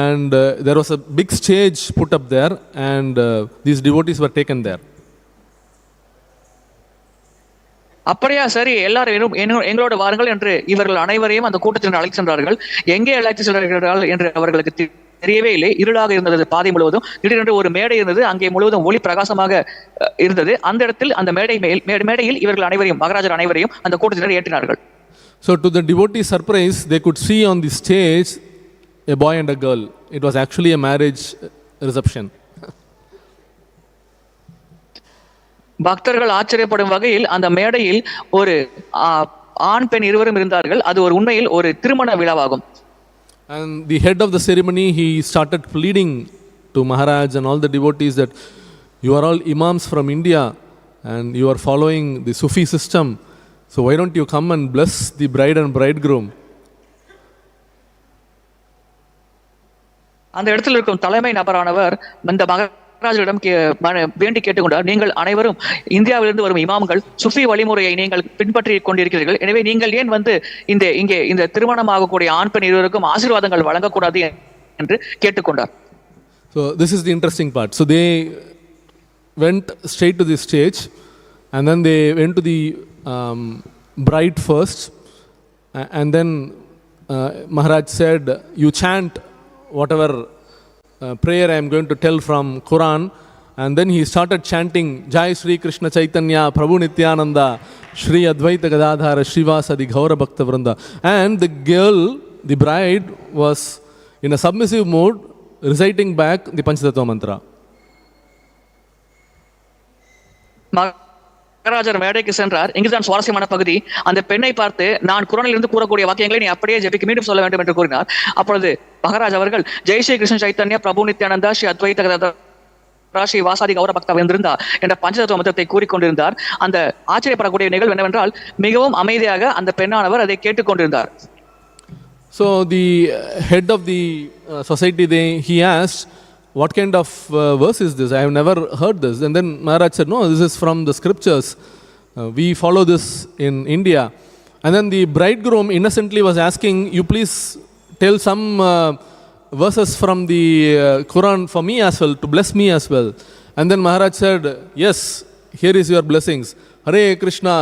and there was a big stage put up there, and these devotees were taken there. அப்படியா, சரி, எல்லாரும் எங்களோட வாருங்கள் என்று இவர்கள் அனைவரையும் அந்த கூட்டத்தினர் அழைத்து சென்றார்கள். எங்கே அழைத்து சென்றார்கள் என்று அவர்களுக்கு தெரியவே இல்லை. இருளாக இருந்தது பாதை முழுவதும். திடீரென்று ஒரு மேடை இருந்தது, அங்கே முழுவதும் ஒளி பிரகாசமாக இருந்தது. அந்த இடத்தில் அந்த மேடையில் இவர்கள் அனைவரையும், மகாராஜர் அனைவரையும் அந்த கூட்டத்தினர் ஏற்றினார்கள். So to the devotee surprise, they could see on the stage a boy and a girl. It was actually a marriage reception. பக்தர்கள் ஆச்சரியப்படும் வகையில் அந்த மேடையில் ஒரு ஆண் பெண் இருவரும் இருந்தார்கள். அது ஒரு உண்மையில் ஒரு திருமண விழாவாகும். And the head of the ceremony, he started pleading to Maharaj and all the devotees that you are all imams from India and you are following the Sufi system. So why don't you come and bless the bride and bridegroom? அந்த இடத்தில் இருக்கும் தலைமை நபரானவர் இந்த மகாராஜரிடம் வேண்டி கேட்டுக்கொண்டார், நீங்கள் அனைவரும் இந்தியாவிலிருந்து வரும் இமாம்கள், சுஃபி வழிமுறையை நீங்கள் பின்பற்றி கொண்டிருக்கிறீர்கள், எனவே நீங்கள் ஏன் வந்து இங்கே இந்த திருமணமாகக்கூடிய ஆண் பெண் இருவருக்கும் ஆசீர்வாதங்கள் வழங்கக்கூடாது என்று கேட்டுக்கொண்டார். So this is the interesting part. So they went straight to the stage, and then they went to the bride first, and then Maharaj said, you chant whatever prayer I am going to tell from Quran. And then he started chanting Jai Shri Krishna Chaitanya Prabhu Nityananda Shri Advaita Gadadhara Shrivasadi Gaura Bhakta Vrinda. And the girl, the bride, was in a submissive mode reciting back the Panchatattva mantra. மகாராஜர் மேடைக்கு சென்றார். இங்குதான் சுவாரஸ்யமான பகுதி. அந்த பெண்ணை பார்த்து, நான் குரானில் இருந்து கூறக்கூடிய வாக்கியங்களை நீ அப்படியே ஜெபிக்க மீண்டும் சொல்ல வேண்டும் என்று கூறினார். அப்பொழுது மகாராஜ் அவர்கள் ஜெய் ஸ்ரீ கிருஷ்ண சைத்தன்யா பிரபு நித்யானந்தா ஸ்ரீ அத்வைத கதாதர ஸ்ரீ வாசாதி கௌர பக்தா வந்திருந்தா என்ற பஞ்சதத்துவ மந்திரத்தை கூறிக்கொண்டிருந்தார். அந்த ஆச்சரியப்படக்கூடிய நிகழ்வு என்னவென்றால், மிகவும் அமைதியாக அந்த பெண்ணானவர் அதை கேட்டுக்கொண்டிருந்தார். So the head of the society, he asked, what kind of verse is this? I have never heard this. And then Maharaj said, no, this is from the scriptures. We follow this in India. And then the bridegroom innocently was asking, you please tell some verses from the Quran for me as well, to bless me as well. And then Maharaj said, yes, here is your blessings. Hare Krishna,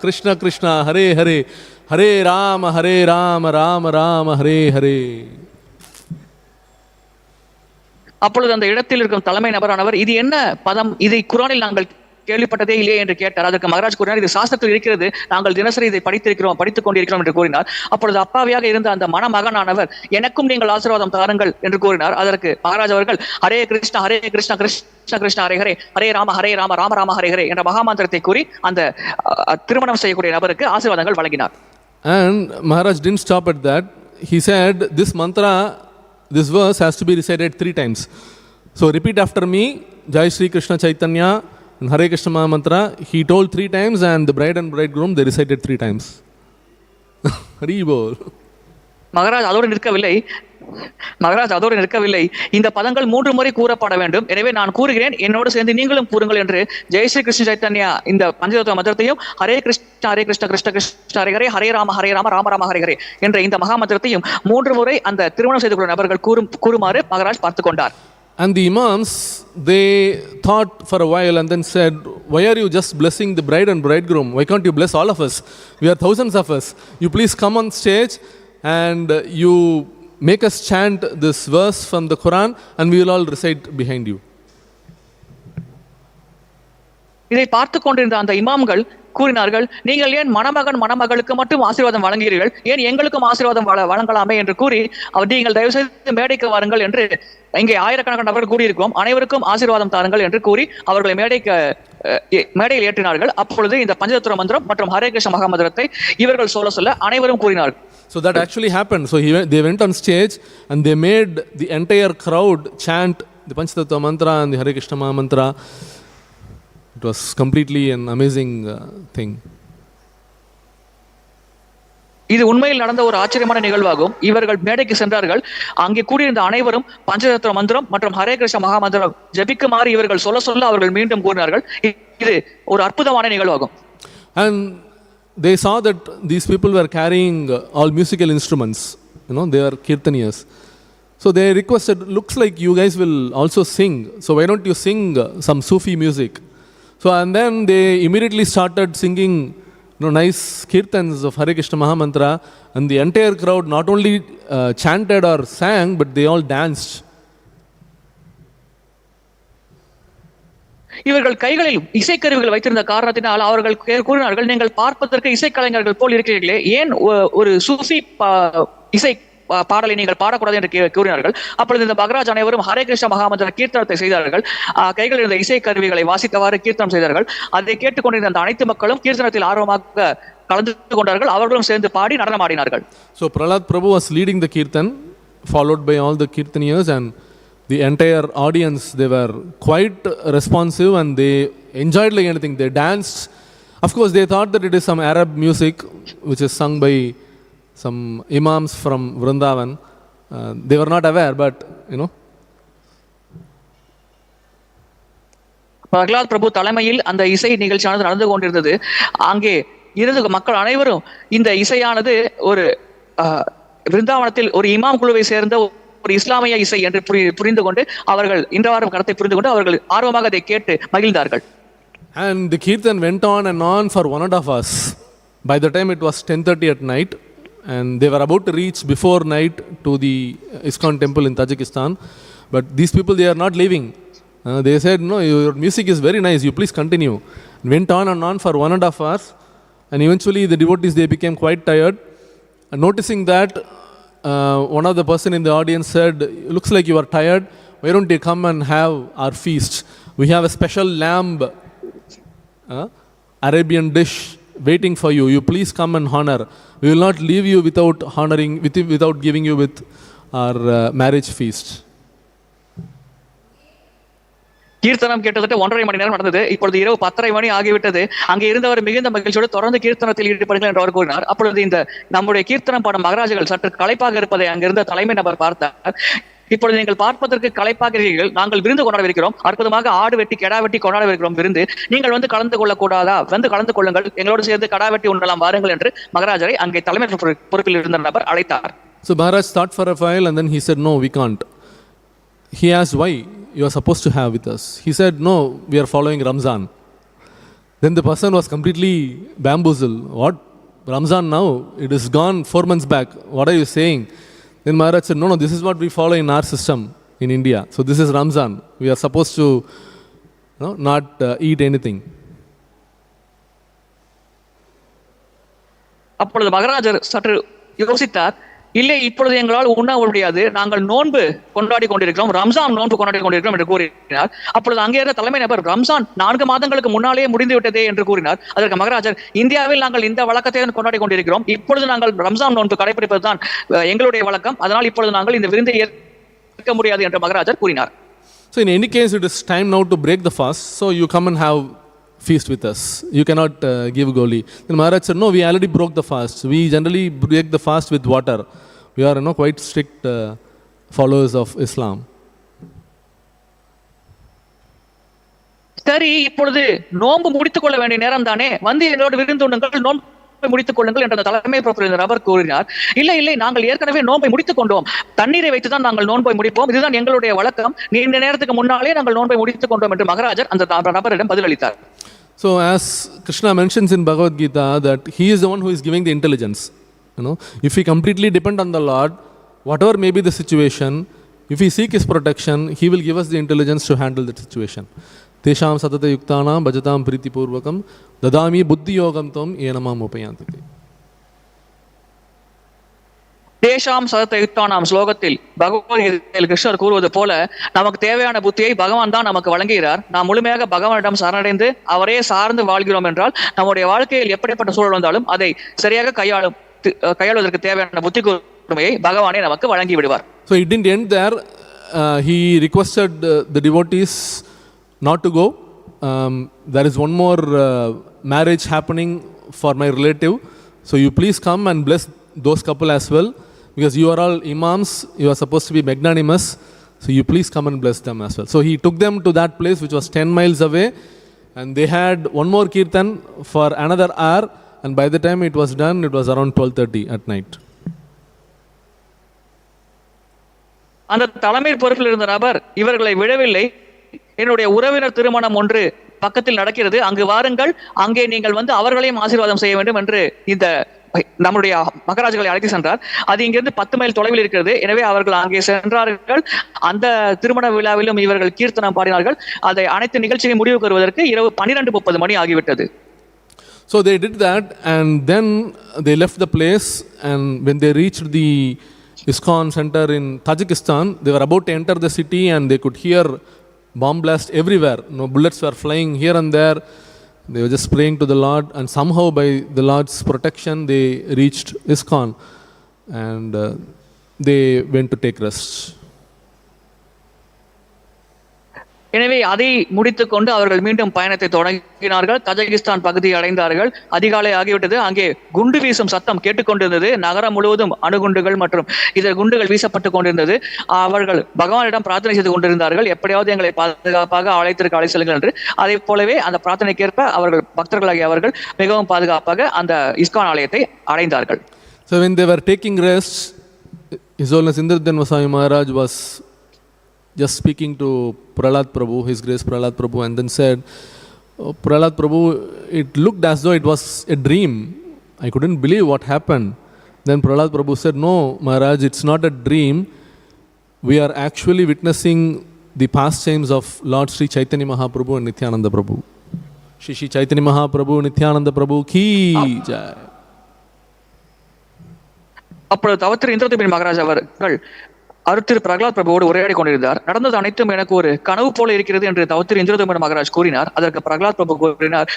Krishna Krishna, Hare Hare, Hare Rama, Rama Rama, Hare Hare. அப்பொழுது அந்த இடத்தில் இருக்கும் தலைமை நபரானவர், இது என்ன பதம், இதை குரானில் நாங்கள் கேள்விப்பட்டதே இல்லையே என்று கேட்டார். அதற்கு மகாராஜ் கூறினார், இது சாஸ்திரத்தில் இருக்கிறது, நாங்கள் தினசரி இதை படித்துக் கொண்டிருக்கிறோம் என்று கூறினார். அப்பொழுது அப்பாவியாக இருந்த அந்த மணமகனானவர், எனக்கும் நீங்கள் ஆசீர்வாதம் தாருங்கள் என்று கூறினார். அதற்கு மகாராஜ் அவர்கள், ஹரே கிருஷ்ணா கிருஷ்ண கிருஷ்ண ஹரே ஹரே, ஹரே ராம ராம ராம ஹரே ஹரே என்ற மகாமந்திரத்தை கூறி அந்த திருமணம் செய்யக்கூடிய நபருக்கு ஆசீர்வாதங்கள் வழங்கினார். And Maharaj didn't stop at that. He said, this verse has to be recited 3 times. So repeat after me, Jai Shri Krishna Chaitanya and Hare Krishna Maha Mantra. He told 3 times, and the bride and bridegroom, they recited 3 times. Hari bol. Maharaj அதோடு நிற்கவில்லை. இந்த பதங்கள் 3 முறை கூறப்பட வேண்டும். எனவே நான் கூறுகிறேன், என்னோடு சேர்ந்து நீங்களும் கூறுங்கள் என்று ஜெய் ஸ்ரீ கிருஷ்ண சைத்தன்யா இந்த பஞ்சதத்துவ மந்திரத்தையும், ஹரே கிருஷ்ண கிருஷ்ண கிருஷ்ண ஹரே ஹரே, ஹரே ராம ராம ராம ஹரே ஹரே என்ற இந்த மகா மந்திரத்தையும் 3 முறை அந்த திருமணம் செய்து கொண்ட நபர்கள் கூறுமாறு மகாராஜ் பார்த்து கொண்டார். And the imams, they thought for a while and then said, why are you just blessing the bride and bridegroom? Why can't you bless all of us? We are thousands of us. You please come on stage and you make us chant this verse from the Quran, and we will all recite behind you. இதை பார்த்து கொண்டிருந்த அந்த இமாம்கள் கூறினார்கள், நீங்கள் ஏன் மணமகன் மணமகளுக்கு மட்டும் ஆசீர்வாதம் வழங்குகிறீர்கள், ஏன் எங்களுக்கும் ஆசீர்வாதம் வழங்கலாமே என்று கூறி நீங்கள் தயவு செய்து மேடைக்கு வாருங்கள் என்று இங்கே ஆயிரக்கணக்கான நபர்கள் கூடியிருக்கிறோம், அனைவருக்கும் ஆசீர்வாதம் தாருங்கள் என்று கூறி அவர்களை மேடையில் ஏற்றினார்கள். அப்பொழுது இந்த பஞ்சதத்துவ மந்திரம் மற்றும் ஹரே கிருஷ்ண மகாமந்திரத்தை இவர்கள் சொல்ல அனைவரும் கூறினார்கள். So that actually happened. So they went on stage and they made the entire crowd chant the Panchatattva mantra and the Hare Krishna Maha mantra. It was completely an amazing thing. இது உண்மையில் நடந்த ஒரு ஆச்சரியமான நிகழ்வாகும். இவர்கள் மேடைக்கு சென்றார்கள். அங்கே கூடியிருந்த அனைவரும் பஞ்சதத்துவ மந்திரம் மற்றும் ஹரே கிருஷ்ண மகா மந்திரம் ஜபிக்குமாறு இவர்கள் சொல்ல அவர்கள் மீண்டும் கூறினார்கள். இது ஒரு அற்புதமான நிகழ்வாகும். And they saw that these people were carrying all musical instruments. They are kirtaniyas. So they requested, looks like you guys will also sing. So why don't you sing some Sufi music? So and then they immediately started singing nice kirtans of Hare Krishna Maha Mantra, and the entire crowd not only chanted or sang, but they all danced. இவர்கள் கைகளில் இசைக்கருவிகள் வைத்திருந்த காரணத்தினால் அவர்கள் கூறினார்கள், நீங்கள் பார்ப்பதற்கு இசைக்கலைஞர்கள் போல் இருக்கிறீர்களே, ஏன் ஒரு சூஃபி இசை பாடலை நீங்கள் பாடக்கூடாது என்று கூறினார்கள். அப்பொழுது இந்த மகராஜ் அனைவரும் ஹரே கிருஷ்ண மகாமந்திர கீர்த்தனத்தை செய்தார்கள். கைகளில் இருந்த இசை கருவிகளை வாசித்தவாறு கீர்த்தனம் செய்தார்கள். அதை கேட்டுக்கொண்டிருந்த அந்த அனைத்து மக்களும் கீர்த்தனத்தில் ஆர்வமாக கலந்து கொண்டார்கள். அவர்களும் சேர்ந்து பாடி நடனமாடினார்கள். So Prahlad Prabhu was leading the kirtan, followed by all the kirtaniyas, and the entire audience, they were quite responsive and they enjoyed like anything. They danced. Of course, they thought that it is some Arab music which is sung by some imams from Vrindavan. They were not aware, but Pralhad பிரபு தலைமையில் அந்த இசை நிகழ்ச்சியானது நடந்து கொண்டிருந்தது. அங்கே இருந்த மக்கள் அனைவரும் இந்த இசையானது ஒரு விருந்தாவனத்தில் ஒரு இமாம் குழுவை சேர்ந்த ஒரு இஸ்லாமிய இசை என்று புரிந்து கொண்டு அவர்கள் இந்த வாரம் கருத்தை புரிந்து கொண்டு அவர்கள் ஆர்வமாக அதை கேட்டு மகிழ்ந்தார்கள். And the kirtan went on and on for 1.5 hours. By the time it was 10:30 at night, and they were about to reach before night to the ISKCON temple in Tajikistan, but these people, they are not leaving. They said, no, your music is very nice, you please continue. Went on and on for 1.5 hours, and eventually the devotees, they became quite tired. And noticing that, one of the person in the audience said, looks like you are tired, why don't you come and have our feast? We have a special lamb Arabian dish waiting for you. You please come and honor. We will not leave you without honoring, without giving you with our marriage feast. கீர்த்தனம் கிட்டத்தட்ட 1.5 மணி நேரம் நடந்தது. இப்பொழுது இரவு 10:30 மணி ஆகிவிட்டது. அங்கே இருந்தவர் மிகுந்த மகிழ்ச்சியோடு தொடர்ந்து கீர்த்தனத்தில் ஈடுபடுங்கள் என்று அவர் கூறினார். அப்பொழுது இந்த நம்முடைய கீர்த்தனம் பாடும் மகராஜர்கள் சற்று களைப்பாக இருப்பதை அங்கிருந்த தலைமை நபர் பார்த்தார். இப்பொழுது நீங்கள் பார்ப்பதற்கு களைப்பாகிறீர்கள், நாங்கள் விருந்து கொண்டாடவிருக்கிறோம், அற்புதமாக ஆடு வெட்டி கெடா வெட்டி கொண்டாடவிருக்கிறோம் விருந்து, நீங்கள் வந்து கலந்து கொள்ளக்கூடாதா? வந்து கலந்து கொள்ளுங்கள், எங்களோடு சேர்ந்து கடா வெட்டி உண்ணலாம் வாருங்கள் என்று மகராஜரை அங்கே தலைமை பொறுப்பில் இருந்த நபர் அழைத்தார். So Maharaj thought for a while and then he said, no, we can't. He asked, why? You are supposed to have with us. He said, no, we are following Ramzan. Then the person was completely bamboozled. What? Ramzan now? It is gone 4 months back. What are you saying? Then Maharaj said, no, this is what we follow in our system in India. So this is Ramzan. We are supposed to not eat anything. அப்பொழுது மகராஜர் சற்று யோசித்தார். இல்லை, இப்பொழுது எங்களால் உண்ண முடியாது, நாங்கள் நோன்பு கொண்டாடி கொண்டிருக்கிறோம், ரம்ஜான் நோன்பு கொண்டாடி கொண்டிருக்கிறோம் என்று கூறினார். அப்பொழுது அங்கே இருந்த தலைமை நபர், ரம்ஜான் 4 மாதங்களுக்கு முன்னாலேயே முடிந்து விட்டதே என்று கூறினார். அதற்கு மகராஜர், இந்தியாவில் நாங்கள் இந்த வழக்கத்தை கொண்டாடி கொண்டிருக்கிறோம், இப்பொழுது நாங்கள் ரம்ஜான் நோன்பு கடைபிடிப்பதுதான் எங்களுடைய வழக்கம், அதனால் இப்பொழுது நாங்கள் இந்த விருந்தை ஏற்க முடியாது என்று மகராஜர் கூறினார். So in any case, it is time now to break the fast. So you come and have feast with us. You cannot give goli. Then Maharaj said, no, we already broke the fast. We generally break the fast with water. We are quite strict followers of Islam. சரி, இப்பொழுது நோன்பு முடித்துக் கொள்ள வேண்டிய நேரம் தானே, வந்து எங்களோடு விருந்துண்ணுங்கள், நோன்பை முடித்துக் கொள்ளுங்கள் என்ற தலைமை பொறுப்பில் அவர் கூறினார். இல்லை இல்லை, நாங்கள் ஏற்கனவே நோன்பை முடித்துக் கொண்டோம், தண்ணீரை வைத்துதான் நாங்கள் நோன்பை முடிப்போம், இதுதான் எங்களுடைய வழக்கம், நீண்ட நேரத்துக்கு முன்னாலே நாங்கள் நோன்பை முடித்துக் கொண்டோம் என்று மகராஜர் அந்த நபரிடம் பதிலளித்தார். So as Krishna mentions in Bhagavad Gita that he is the one who is giving the intelligence. If we completely depend on the Lord, whatever may be the situation, if we seek his protection, he will give us the intelligence to handle that situation. Tesham satata yuktanam bhajatam prītipūrvakam dadāmi buddhi yogam tvam yenamam upayanti. தேஷாம் சதத்த யுக்தானாம் ஸ்லோகத்தில் பகவத்கீதையில் கிருஷ்ணர் கூறுவது போல நமக்கு தேவையான புத்தியை பகவான் தான் நமக்கு வழங்குகிறார். நாம் முழுமையாக பகவானிடம் சரணடைந்து அவரே சார்ந்து வாழ்கிறோம் என்றால் நம்முடைய வாழ்க்கையில் எப்படிப்பட்ட சூழல் வந்தாலும் அதை சரியாக கையாளுவதற்கு தேவையான புத்தி கூர்மையை பகவானே நமக்கு வழங்கி விடுவார். So it didn't end there. He requested the devotees not to go. There is one more marriage happening for my relative. So you please come and bless those couple as well. Because you are all imams, you are supposed to be magnanimous, so you please come and bless them as well. So he took them to that place which was 10 miles away, and they had one more kirtan for another hour, and by the time it was done, it was around 12:30 at night. அந்த தலைமை பொறுப்பில் இருந்த நபர் இவர்களை விடவில்லை. என்னுடைய உறவினர் திருமணம் ஒன்று பக்கத்தில் நடக்கிறது, அங்கு வாருங்கள், அங்கே நீங்கள் வந்து அவர்களையும் ஆசீர்வாதம் செய்ய வேண்டும் என்று இந்த நம்முடைய மகாராஜர்களை அழைத்து சென்றார். அது இங்கிருந்து 10 மைல் தொலைவில் இருக்கிறது. எனவே அவர்கள் அங்கே சென்றார்கள். அந்த திருமண விழாவிலும் இவர்கள் கீர்த்தனம் பாடினார்கள். அதை அனைத்து நிகழ்ச்சியை முடிவுக்கு வருவதற்கு இரவு 12:30 மணி ஆகிவிட்டது. So they did that, and then they left the place, and when they reached the ISKCON center in Tajikistan, they were about to enter the city, and they could hear bomb blast everywhere. No, bullets were flying here and there. They were just praying to the Lord, and somehow by the Lord's protection they reached ISKCON, and they went to take rest. எனவே அதை முடித்துக் கொண்டு அவர்கள் மீண்டும் பயணத்தை தொடங்கினார்கள். தஜகிஸ்தான் பகுதியை அடைந்தார்கள். அதிகாலை ஆகிவிட்டது. அங்கே குண்டு வீசும் சத்தம் கேட்டுக்கொண்டிருந்தது. நகரம் முழுவதும் அணுகுண்டுகள் மற்றும் இதர குண்டுகள் வீசப்பட்டு கொண்டிருந்தது. அவர்கள் பகவானிடம் பிரார்த்தனை செய்து கொண்டிருந்தார்கள், எப்படியாவது எங்களை பாதுகாப்பாக ஆலயத்திற்கு அழை செல்லுங்கள் என்று. அதே போலவே அந்த பிரார்த்தனைக்கேற்ப அவர்கள் பக்தர்களாகிய அவர்கள் மிகவும் பாதுகாப்பாக அந்த இஸ்கான் ஆலயத்தை அடைந்தார்கள். So when they were taking rest, His Holiness Indradhanva Swami Maharaj was just speaking to Prahlad Prabhu, His Grace Prahlad Prabhu, and then said, "Oh, Prahlad Prabhu, it looked as though it was a dream. I couldn't believe what happened." Then Prahlad Prabhu said, "No, Maharaj, it's not a dream. We are actually witnessing the pastimes of Lord Sri Chaitanya Mahaprabhu and Nityananda Prabhu. Shri Chaitanya Mahaprabhu, Nityananda Prabhu ki jai." அப்பொழுது தவத்திரு இந்திரதேவன் மகாராஜ் அவர்கள் அருத்திரு பிரகலாத் பிரபுவோடு உரையாடி கொண்டிருந்தார். நடந்தது அனைத்தும் எனக்கு ஒரு கனவு போல இருக்கிறது என்று தவத்திரு இந்திரதேவன் மகாராஜ் கூறினார். அதற்கு பிரகலாத் பிரபு கூறினார்,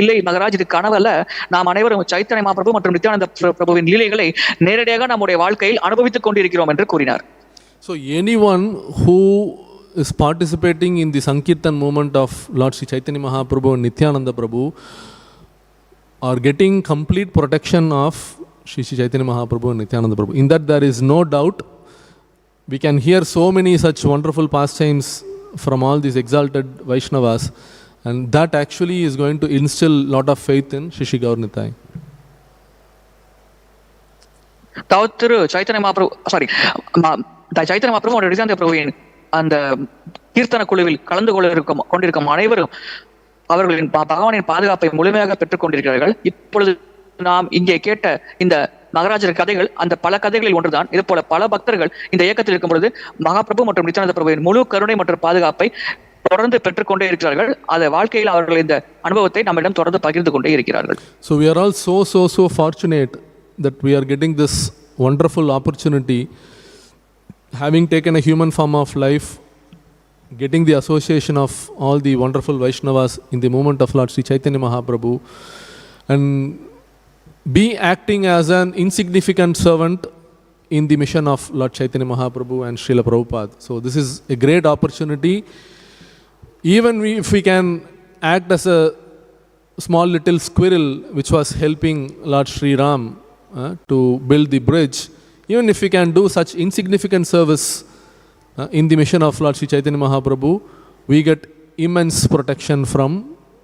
இல்லை மகாராஜ், இது கனவல்ல. நாம் அனைவரும் சைத்தன்ய மகாபிரபு மற்றும் நித்யானந்த பிரபுவின் லீலைகளை நேரடியாக நம்முடைய வாழ்க்கையில் அனுபவித்துக் கொண்டிருக்கிறோம் என்று கூறினார். So anyone who is participating in the Sankirtan movement of Lord Sri Chaitanya Mahaprabhu and Nityananda Prabhu are getting complete protection of Sri Chaitanya Mahaprabhu and Nityananda Prabhu. In that there is no doubt. We can hear so many such wonderful pastimes from all these exalted Vaishnavas, and that actually is going to instill a lot of faith in Shri Gaur Nitai. தவத்திரு சைத்தன்ய மகாபிரபு சைத்தன்ய மகாபிரபு மற்றும் நித்யானந்த பிரபுவின் அந்த கீர்த்தன குழுவில் கலந்து கொண்டிருக்கும் அனைவரும் அவர்களின் பகவானின் பாதுகாப்பை முழுமையாக பெற்றுக் கொண்டிருக்கிறார்கள். இப்பொழுது நாம் இங்கே கேட்ட இந்த மகாராஜர் கதைகள் அந்த பல கதைகளில் ஒன்றுதான். இது போல பல பக்தர்கள் இந்த இயக்கத்தில் இருக்கும் பொழுது மகாபிரபு மற்றும் நித்யானந்த பிரபுவின் முழு கருணை மற்றும் பாதுகாப்பை தொடர்ந்து பெற்றுக்கொண்டே இருக்கிறார்கள். அந்த வாழ்க்கையில் அவர்கள் இந்த அனுபவத்தை நம்மிடம் தொடர்ந்து பகிர்ந்து கொண்டே இருக்கிறார்கள். So we are all so fortunate that we are getting this wonderful opportunity, having taken a human form of life, getting the association of all the wonderful Vaishnavas in the movement of Lord Sri Chaitanya Mahaprabhu, and be acting as an insignificant servant in the mission of Lord Chaitanya Mahaprabhu and Srila Prabhupada. So this is a great opportunity. Even if we can act as a small little squirrel which was helping Lord Sri Ram to build the bridge, even if we can do such insignificant service in the mission of Lord Sri Chaitanya Mahaprabhu, we get immense protection from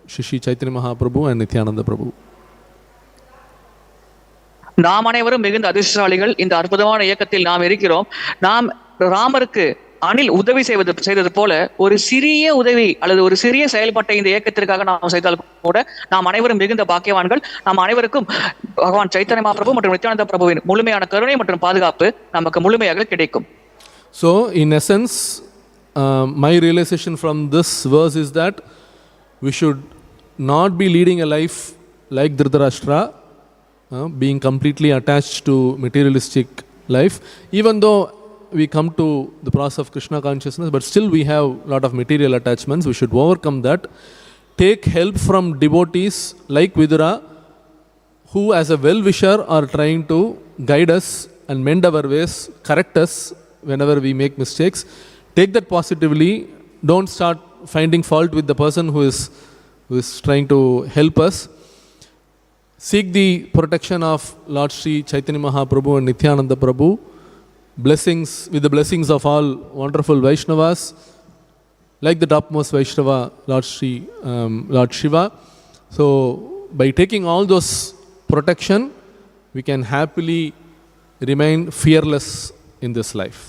Sri Chaitanya Mahaprabhu and Nityananda Prabhu. நாம் அனைவரும் மிகுந்த அதிர்ஷ்டசாலிகள். இந்த அற்புதமான இயக்கத்தில் நாம் இருக்கிறோம். நாம் ராமருக்கு அணில் உதவி செய்தது போல ஒரு சிறிய உதவி அல்லது ஒரு சிறிய செயல்பாட்டை இந்த இயக்கத்திற்காக நாம் செய்தால் கூட நாம் அனைவரும் மிகுந்த பாக்கியவான்கள். நாம் அனைவருக்கும் பகவான் சைத்தன்ய மகாபிரபு மற்றும் நித்யானந்த பிரபுவின் முழுமையான கருணை மற்றும் பாதுகாப்பு நமக்கு முழுமையாக கிடைக்கும். So in essence, my realization from this verse is that we should not be leading a life like Dhṛtarāṣṭra, being completely attached to materialistic life. Even though we come to the process of Krishna consciousness, but still we have a lot of material attachments. We should overcome that. Take help from devotees like Vidura, who as a well-wisher are trying to guide us and mend our ways, correct us whenever we make mistakes. Take that positively. Don't start finding fault with the person who is trying to help us. Seek the protection of Lord Sri Chaitanya Mahaprabhu and Nityananda Prabhu. Blessings, with the blessings of all wonderful Vaishnavas, like the topmost Vaishnava, Lord Shiva. So, by taking all those protection, we can happily remain fearless in this life.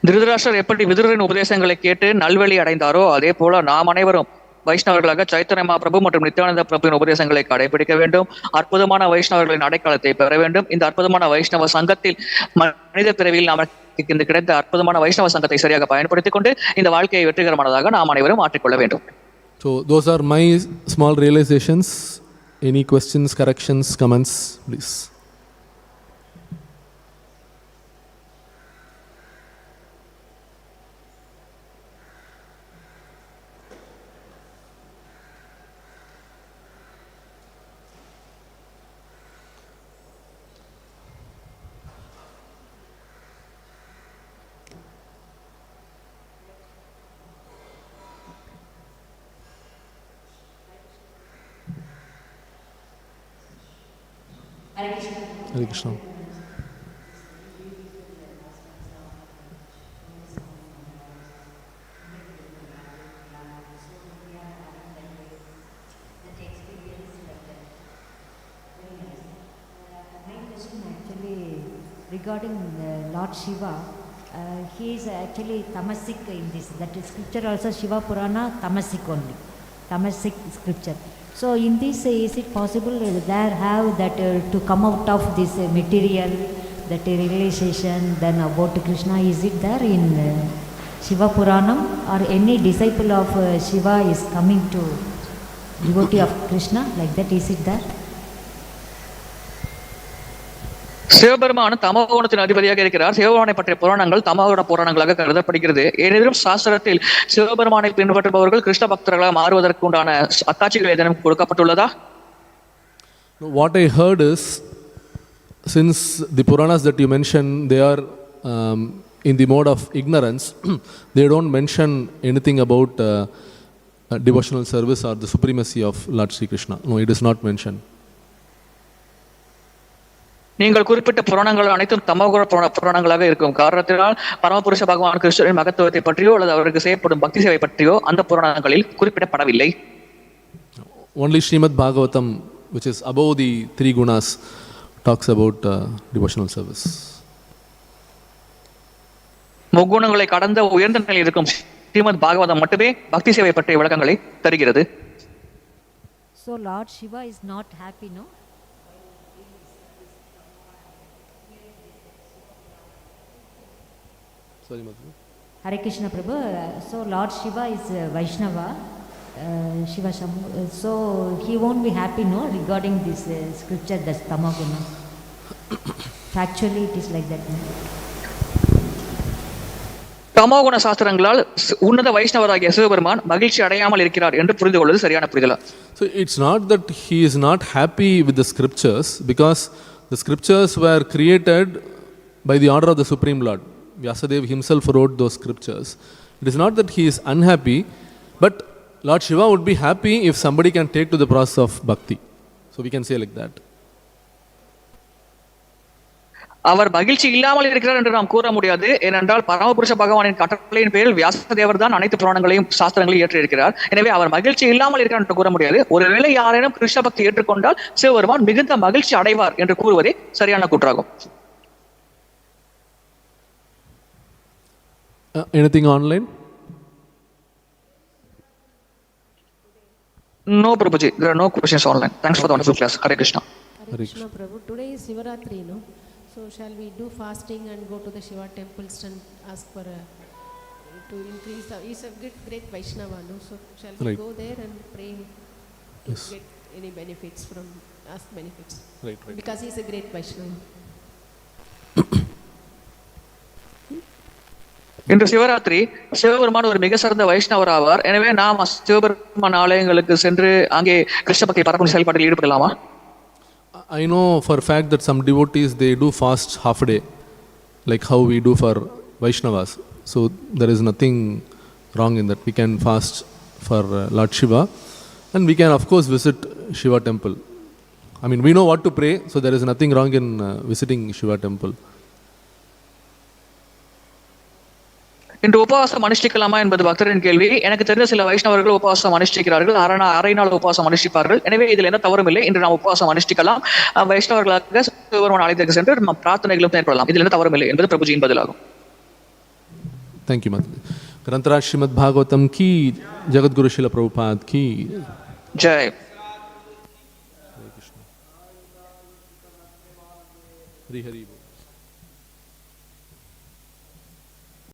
Dhritarashtra எப்படி விதுரரின் உபதேசங்களை கேட்டு நல்வழி அடைந்தாரோ அதே போல நாம் அனைவரும் வைஷ்ணவர்களாக சைத்தன்ய மகாபிரபு மற்றும் நித்யானந்த பிரபுவின் உபதேசங்களை கடைபிடிக்க வேண்டும். அற்புதமான வைஷ்ணவர்களின் அடைக்காலத்தை பெற வேண்டும். இந்த அற்புதமான வைஷ்ணவ சங்கத்தில் மனித பிறவியில் நமக்கு இந்த கிடைத்த அற்புதமான வைஷ்ணவ சங்கத்தை சரியாக பயன்படுத்திக் கொண்டு இந்த வாழ்க்கையை வெற்றிகரமானதாக நாம் அனைவரும் மாற்றிக்கொள்ள வேண்டும். So those are my small realizations. Any questions, corrections, comments, please. Hare Krishna. Regarding Lord Shiva, he is actually tamasic in this. That is scripture also, Shiva Purana, tamasic only. Tamasic scripture. So in this, is it possible there have that to come out of this material, that realization, then about Krishna, is it there in Shiva Puranam, or any disciple of Shiva is coming to devotee of Krishna, like that, is it there? Sivaperuman தமோகுணத்தின் அதிபதியாக இருக்கிறார். சிவபெருமானை பற்றிய புராணங்கள் தமோகுண புராணங்களாக கருதப்படுகிறது. ஏனெனிலும் சாஸ்திரத்தில் சிவபெருமானை பின்பற்றுபவர்கள் கிருஷ்ண பக்தர்களாக மாறுவதற்கு உண்டான அத்தாட்சிகள் ஏதேனும் கொடுக்கப்பட்டுள்ளதா? What I heard is, since the Puranas that you mentioned, they are in the mode of ignorance, they don't mention anything about devotional service or the supremacy of Lord Sri Krishna. No, it is not mentioned. நீங்கள் குறிப்பிட்ட புராணங்கள் அனைத்தும் தமோகுண புராணங்களாக இருக்கும் காரணத்தினால் பரமபுருஷ பகவான் கிருஷ்ணரின் மகத்துவத்தை பற்றியோ அல்லது அவருக்கு செய்யப்படும் பக்தி சேவை பற்றியோ அந்த புராணங்களில் குறிப்பிடப்படவில்லை. Only Srimad Bhagavatam, which is above the three gunas, talks about devotional service. முக்குணங்களை கடந்த உயர்ந்த நிலையில் இருக்கும் ஸ்ரீமத் பாகவதம் மட்டுமே பக்தி சேவை பற்றிய விளக்கங்களை தருகிறது. So Lord Shiva is not happy, no? Hare Krishna Prabhu. So Lord Shiva is Vaishnava, Shiva Shambhu. So he won't be happy, no, regarding this scripture, that's Tamoguna. Factually it is like that. தமோகுண சாஸ்திரங்களால் உன்னத வைஷ்ணவராகிய சிவபெருமான் மகிழ்ச்சி அடையாமல் இருக்கிறார் என்று புரிந்து கொள்வது சரியான புரிதலா? So it's not that he is not happy with the scriptures, because the scriptures were created by the order of the Supreme Lord. Vyasadeva himself wrote those scriptures. It is not that he is unhappy, but Lord Shiva would be happy if somebody can take to the process of bhakti. So we can say like that. அவர் மகிழ்ச்சி இல்லாமல் இருக்கிறார் என்று நாம் கூற முடியாது. ஏனென்றால் பரமபுருஷ பகவானின் கட்டளையின் பேரில் வியாசதேவர் தான் அனைத்து புராணங்களையும் சாஸ்திரங்களையும் ஏற்றிருக்கிறார். எனவே அவர் மகிழ்ச்சி இல்லாமல் இருக்கிறார் என்று கூற முடியாது. ஒருவேளை யாரேனும் கிருஷ்ண பக்தி ஏற்றுக்கொண்டால் சிவபெருமான் மிகுந்த மகிழ்ச்சி அடைவார் என்று கூறுவதே சரியான கூற்றாகும். Anything online? No, Prabhuji. There are no questions online. Thanks for the wonderful class. Hare Krishna. Hare Krishna, Prabhu. Today is Sivaratri, no? So shall we do fasting and go to the Shiva temples and ask for to increase the, he's a great Vaishnava, no? So shall we Right. go there and pray to Yes. get any benefits from, ask benefits? Right, right. Because he's a great Vaishnava. இன்று சிவராத்திரி. சிவபெருமான் ஒரு மிக சிறந்த வைஷ்ணவர் ஆவார். எனவே நாம் சிவபெருமான் ஆலயங்களுக்கு சென்று அங்கே கிருஷ்ண பக்தி பரப்பும் செயல்பாட்டில் ஈடுபடலாமா? I know for a fact that some devotees, they do fast half a day, like how we do for Vaishnavas. So there is nothing wrong in that. We can fast for Lord Shiva, and we can of course visit Shiva temple. I mean, we know what to pray, so there is nothing wrong in visiting Shiva temple. இன்று உபவாசம் அனுஷ்டிக்கலாமா என்பது பக்தரின் கேள்வி. எனக்கு தெரிந்த சில வைஷ்ணவர்கள் உபவாசம் அனுஷ்டிக்கிறார்கள், அரை நாள் உபவாசம் அனுஷ்டிப்பார்கள். எனவே இதில் எந்த தவறும் இல்லை. இன்று நாம் உபவாசம் அனுஷ்டிக்கலாம். வைஷ்ணவர்களாக சிவபெருமான் ஆலயத்திற்கு சென்று நம்ம பிரார்த்தனைகளும் மேற்கொள்ளலாம். இதில் எந்த தவறும் இல்லை என்பது பிரபுஜியின் பதிலாகும். Thank you, Mataji. Grantharaj Srimad Bhagavatam ki, Jagadguru Srila Prabhupada ki. Jai. Hari Hari.